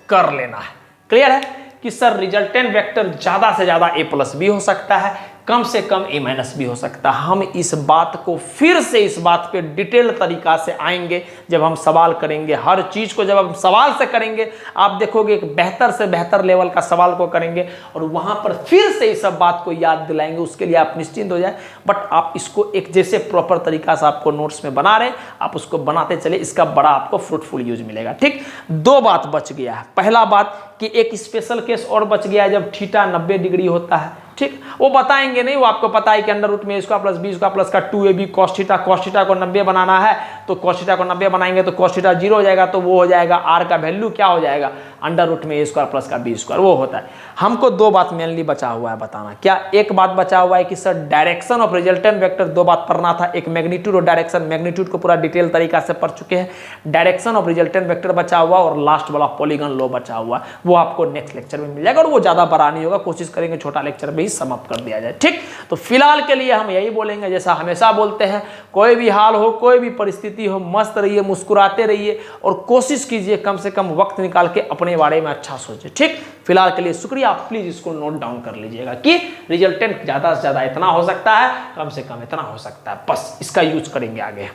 कर लेना है, क्लियर है कि सर रिजल्टेंट वेक्टर ज्यादा से ज्यादा ए प्लस बी हो सकता है, कम से कम ए माइनस बी हो सकता है। हम इस बात को फिर से इस बात पे डिटेल तरीका से आएंगे जब हम सवाल करेंगे। हर चीज को जब हम सवाल से करेंगे, आप देखोगे एक बेहतर से बेहतर लेवल का सवाल को करेंगे, और वहां पर फिर से इस सब बात को याद दिलाएंगे। उसके लिए आप निश्चिंत हो जाए, बट आप इसको एक जैसे प्रॉपर तरीका से आपको नोट्स में बना रहे हैं, आप उसको बनाते चले, इसका बड़ा आपको फ्रूटफुल यूज मिलेगा, ठीक। 2 बात बच गया है। पहला बात कि एक स्पेशल केस और बच गया है जब थीटा 90 डिग्री होता है, ठीक, वो बताएंगे नहीं, वो आपको पता है कि अंडर रूट में इसका प्लस बी इसका प्लस का 2ab cos थीटा को 90 बनाना है, तो cos थीटा को 90 बनाएंगे तो cos थीटा 0 हो जाएगा, तो वो हो जाएगा आर का वैल्यू क्या हो जाएगा, अंडर रूट में ए स्क्वायर प्लस का बी स्क्वायर, वो होता है। हमको 2 बात मेनली बचा हुआ है बताना। क्या? एक बात बचा हुआ है कि sir direction of resultant vector 2 बात पढ़ना था, एक मैग्नीट्यूड और डायरेक्शन। मैग्नीट्यूड को पूरा डिटेल तरीका से पढ़ चुके हैं, डायरेक्शन ऑफ रिजल्टेंट वेक्टर बचा हुआ, और लास्ट वाला पॉलीगन लॉ बचा हुआ, वो आपको नेक्स्ट लेक्चर में मिल जाएगा, और वो ज्यादा बड़ा नहीं होगा, कोशिश करेंगे छोटा लेक्चर में ही समाप्त कर दिया जाए, ठीक। तो फिलहाल के लिए हम यही बोलेंगे, जैसा हमेशा बोलते हैं, कोई भी हाल हो, कोई भी परिस्थिति हो, मस्त रहिए, मुस्कुराते रहिए, और कोशिश कीजिए कम से कम वक्त निकाल के अपने बारे में अच्छा सोचिए, ठीक। फिलहाल के लिए शुक्रिया, आप प्लीज इसको नोट डाउन कर लीजिएगा कि रिजल्टेंट ज्यादा से ज्यादा इतना हो सकता है, कम से कम इतना हो सकता है, बस इसका यूज करेंगे आगे।